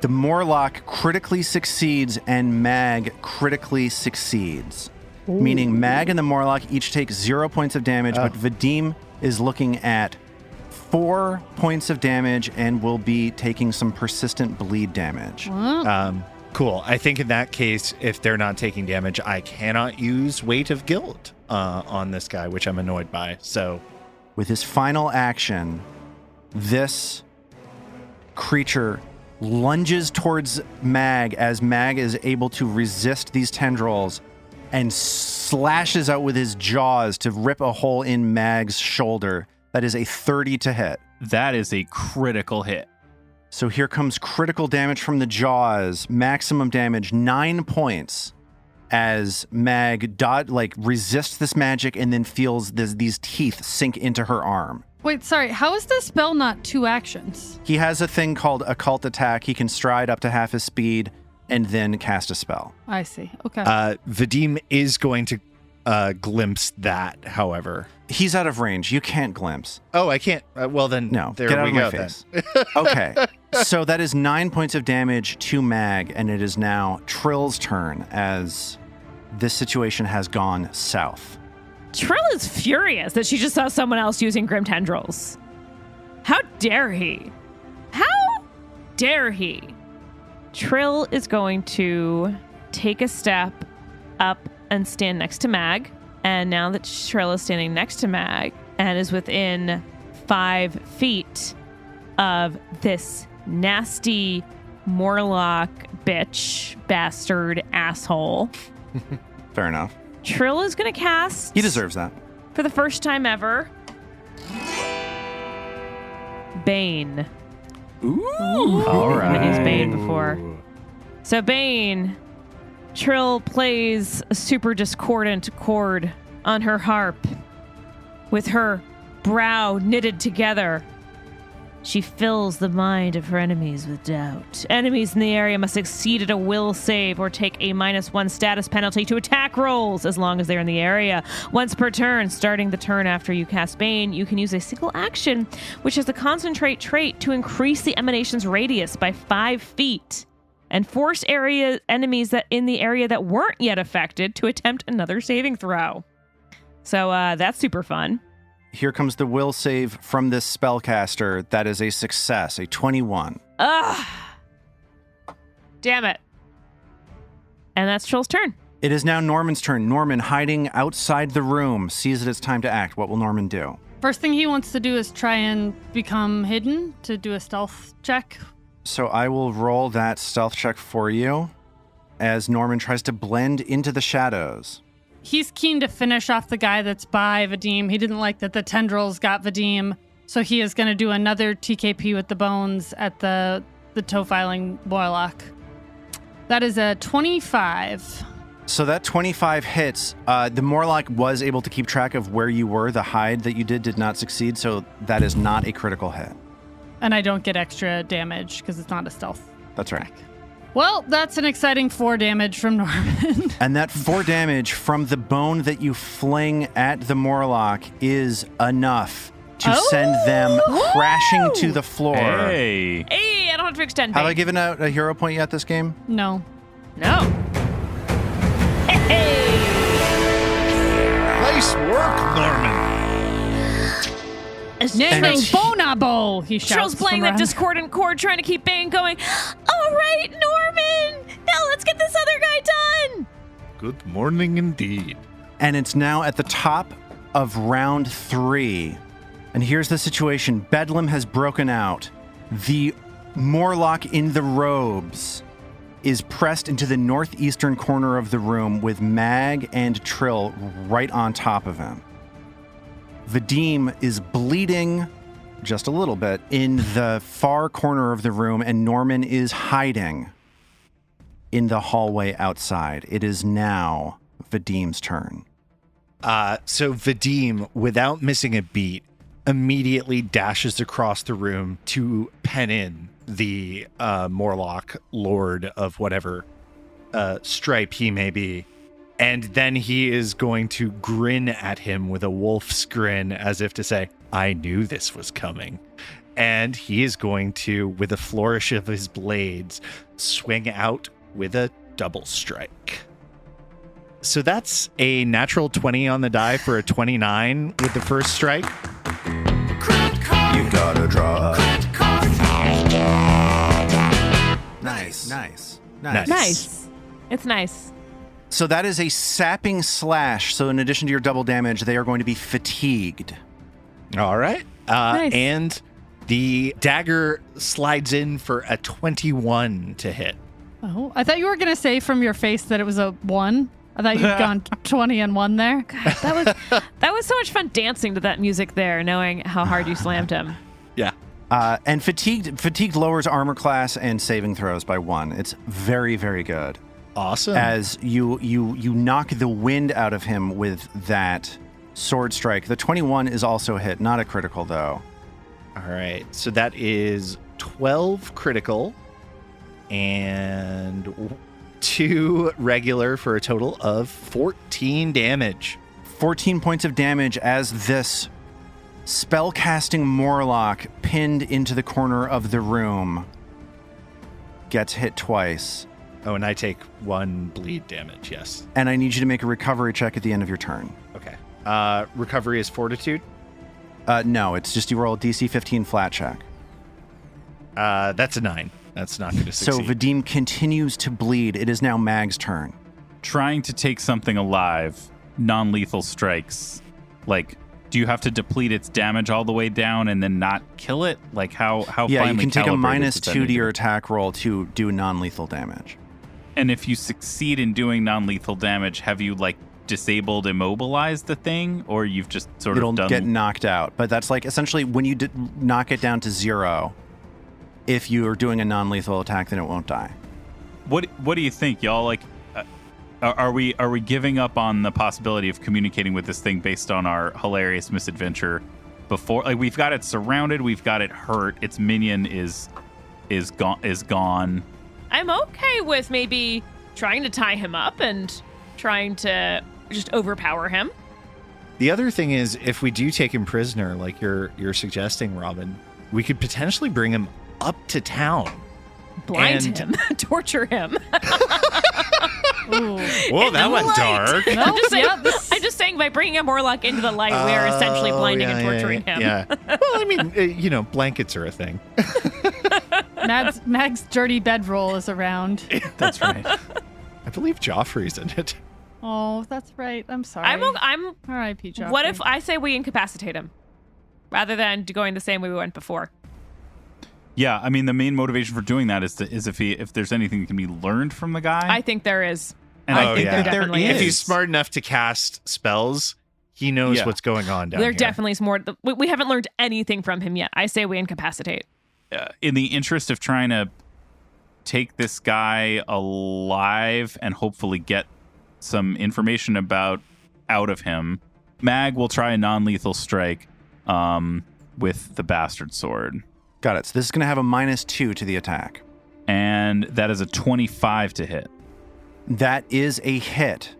The Morlock critically succeeds, and Mag critically succeeds. Meaning Mag and the Morlock each take 0 points of damage, but Vadim is looking at 4 points of damage and will be taking some persistent bleed damage. Cool. I think in that case, if they're not taking damage, I cannot use Weight of Guilt on this guy, which I'm annoyed by. So, with his final action, this creature lunges towards Mag as Mag is able to resist these tendrils and slashes out with his jaws to rip a hole in Mag's shoulder. That is a 30 to hit. That is a critical hit. So here comes critical damage from the jaws. Maximum damage, 9 points, as Mag resists this magic and then feels these teeth sink into her arm. Wait, sorry. How is this spell not 2 actions? He has a thing called Occult Attack. He can stride up to half his speed and then cast a spell. I see. Okay. Vadim is going to glimpse that, however. He's out of range. You can't glimpse. Oh, I can't. Well, then, no. There get out we of my go, face. then. Okay. So that is 9 points of damage to Mag, and it is now Trill's turn as this situation has gone south. Trill is furious that she just saw someone else using Grim Tendrils. How dare he? How dare he? Trill is going to take a step up and stand next to Mag. And now that Trill is standing next to Mag and is within 5 feet of this nasty Morlock bitch, bastard, asshole. Fair enough. Trill is going to cast... He deserves that. For the first time ever, Bane. Ooh. All right. I haven't used Bane before. So Bane, Trill plays a super discordant chord on her harp with her brow knitted together. She fills the mind of her enemies with doubt. Enemies in the area must succeed at a will save or take a -1 status penalty to attack rolls as long as they're in the area. Once per turn, starting the turn after you cast Bane, you can use a single action, which has the concentrate trait to increase the emanation's radius by 5 feet and force enemies that in the area that weren't yet affected to attempt another saving throw. So that's super fun. Here comes the will save from this spellcaster. That is a success, a 21. Ugh. Damn it. And that's Trill's turn. It is now Norman's turn. Norman, hiding outside the room, sees that it's time to act. What will Norman do? First thing he wants to do is try and become hidden to do a stealth check. So I will roll that stealth check for you as Norman tries to blend into the shadows. He's keen to finish off the guy that's by Vadim. He didn't like that the tendrils got Vadim, so he is going to do another TKP with the bones at the toe-filing Morlock. That is a 25. So that 25 hits. The Morlock was able to keep track of where you were. The hide that you did not succeed, so that is not a critical hit. And I don't get extra damage because it's not a stealth. That's right. Well, that's an exciting 4 damage from Norman. And that 4 damage from the bone that you fling at the Morlock is enough to send them crashing to the floor. Hey. Hey, I don't have to extend. Have I given out a hero point yet this game? No. No. Hey. Nice work, Norman. Bonabo, he shouts. Trill's playing from that around. discordant chord, trying to keep Bane going. All right, Norman. Now let's get this other guy done. Good morning indeed. And it's now at the top of round 3. And here's the situation. Bedlam has broken out. The Morlock in the robes is pressed into the northeastern corner of the room with Mag and Trill right on top of him. Vadim is bleeding just a little bit in the far corner of the room, and Norman is hiding in the hallway outside. It is now Vadim's turn. So Vadim, without missing a beat, immediately dashes across the room to pen in the Morlock Lord of whatever stripe he may be. And then he is going to grin at him with a wolf's grin as if to say, I knew this was coming. And he is going to, with a flourish of his blades, swing out with a double strike. So that's a natural 20 on the die for a 29 with the first strike. You gotta draw. Nice. Nice. It's nice. So that is a sapping slash. So in addition to your double damage, they are going to be fatigued. All right. Nice. And the dagger slides in for a 21 to hit. Oh, I thought you were going to say from your face that it was a 1. I thought you'd gone 20 and 1 there. God, that was so much fun dancing to that music there, knowing how hard you slammed him. Yeah. And fatigued lowers armor class and saving throws by 1. It's very, very good. Awesome. As you knock the wind out of him with that sword strike. The 21 is also a hit, not a critical though. All right. So that is 12 critical and 2 regular for a total of 14 damage. 14 points of damage as this spellcasting Morlock pinned into the corner of the room gets hit twice. Oh, and I take 1 bleed damage, yes. And I need you to make a recovery check at the end of your turn. Okay. Recovery is fortitude? No, it's just you roll a DC 15 flat check. That's a 9. That's not going to So succeed. Vadim continues to bleed. It is now Mag's turn. Trying to take something alive, non-lethal strikes. Like, do you have to deplete its damage all the way down and then not kill it? Like, how Yeah, you finely can take a calibrated does that -2 need to your be? attack roll to do non-lethal damage. And if you succeed in doing non-lethal damage, have you like disabled, immobilized the thing, or you've just sort It'll of done? get knocked out. But that's like essentially when you knock it down to 0, if you are doing a non-lethal attack, then it won't die. What do you think, y'all? Like, are we giving up on the possibility of communicating with this thing based on our hilarious misadventure before? Like, we've got it surrounded, we've got it hurt. Its minion is gone. I'm okay with maybe trying to tie him up and trying to just overpower him. The other thing is, if we do take him prisoner, like you're suggesting, Robin, we could potentially bring him up to town. Blind And- him, torture him. Ooh. Whoa, that went light. dark. I'm just saying, yeah, this- I'm just saying by bringing a Morlock into the light, we are essentially blinding and torturing him. Yeah. Well, I mean, blankets are a thing. Mag's dirty bedroll is around. That's right. I believe Joffrey's in it. Oh, that's right. I'm sorry. I'm R.I.P. Joffrey. What if I say we incapacitate him rather than going the same way we went before? Yeah, I mean, the main motivation for doing that is if there's anything that can be learned from the guy. I think there is. And I Oh, think yeah. that there Definitely is. If he's smart enough to cast spells, he knows Yeah. what's going on down There here. definitely is more. We haven't learned anything from him yet. I say we incapacitate. In the interest of trying to take this guy alive and hopefully get some information out of him, Mag will try a non-lethal strike with the bastard sword. Got it. So this is going to have a -2 to the attack. And that is a 25 to hit. That is a hit,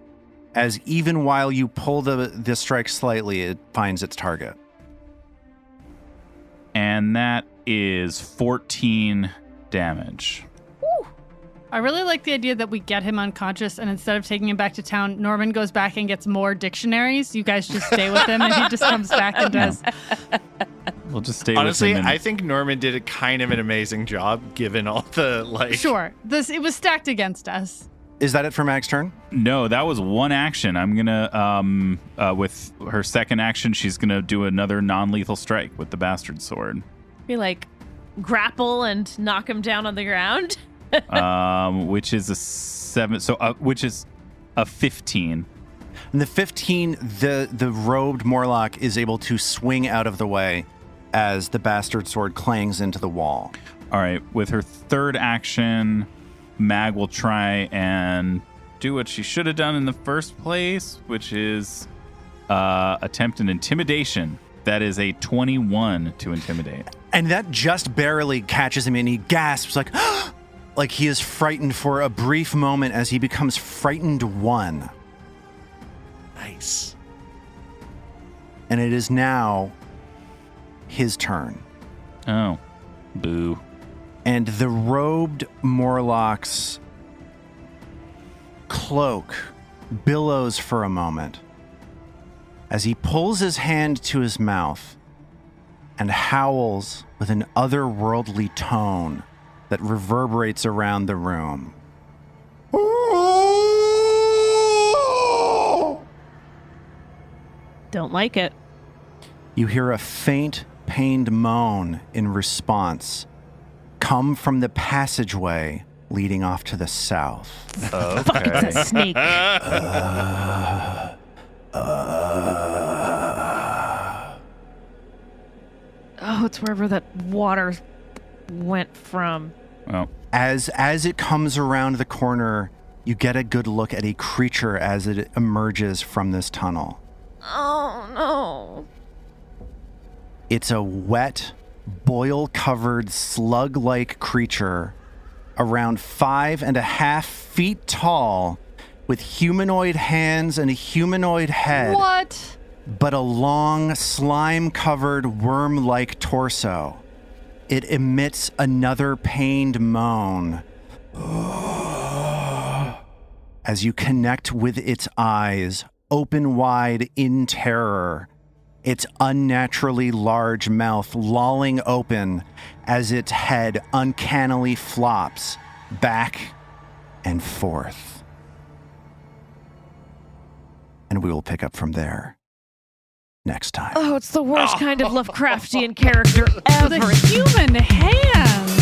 as even while you pull the strike slightly, it finds its target. And that is 14 damage. I really like the idea that we get him unconscious, and instead of taking him back to town, Norman goes back and gets more dictionaries. You guys just stay with him, and he just comes back and does. We'll just stay Honestly, with him. I think Norman did a kind of an amazing job, given all the Sure, it was stacked against us. Is that it for Mag's turn? No, that was one action. I'm gonna, with her second action, she's gonna do another non-lethal strike with the bastard sword. We like grapple and knock him down on the ground. Which is a 7. So, which is a 15. And the 15, the robed Morlock is able to swing out of the way as the bastard sword clangs into the wall. All right. With her third action, Mag will try and do what she should have done in the first place, which is attempt an intimidation. That is a 21 to intimidate. And that just barely catches him, and he gasps like he is frightened for a brief moment as he becomes frightened 1. Nice. And it is now his turn. Oh, boo. And the robed Morlock's cloak billows for a moment as he pulls his hand to his mouth and howls with an otherworldly tone that reverberates around the room. Don't like it. You hear a faint, pained moan in response come from the passageway leading off to the south. Fuck, it's a snake. Oh, it's wherever that water went from. Well, As it comes around the corner, you get a good look at a creature as it emerges from this tunnel. Oh no. It's a wet, boil-covered, slug-like creature around 5.5 feet tall with humanoid hands and a humanoid head. What? But a long, slime-covered, worm-like torso. It emits another pained moan as you connect with its eyes, open wide in terror, its unnaturally large mouth lolling open as its head uncannily flops back and forth. And we will pick up from there next time. Oh, it's the worst kind of Lovecraftian character ever. The human hands.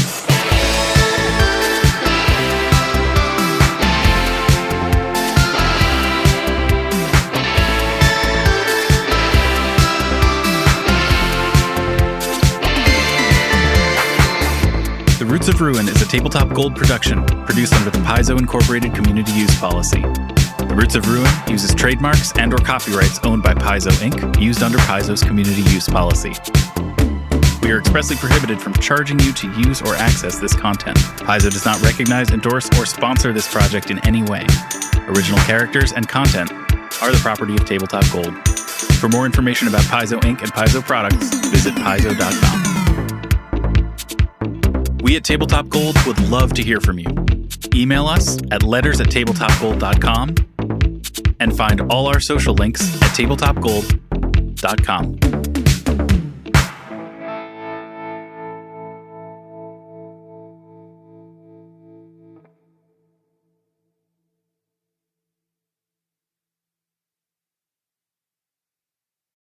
The Roots of Ruin is a Tabletop Gold production produced under the Paizo Incorporated Community Use Policy. The Roots of Ruin uses trademarks and/or copyrights owned by Paizo Inc., used under Paizo's Community Use Policy. We are expressly prohibited from charging you to use or access this content. Paizo does not recognize, endorse, or sponsor this project in any way. Original characters and content are the property of Tabletop Gold. For more information about Paizo Inc. and Paizo products, visit paizo.com. We at Tabletop Gold would love to hear from you. Email us at letters@tabletopgold.com and find all our social links at tabletopgold.com.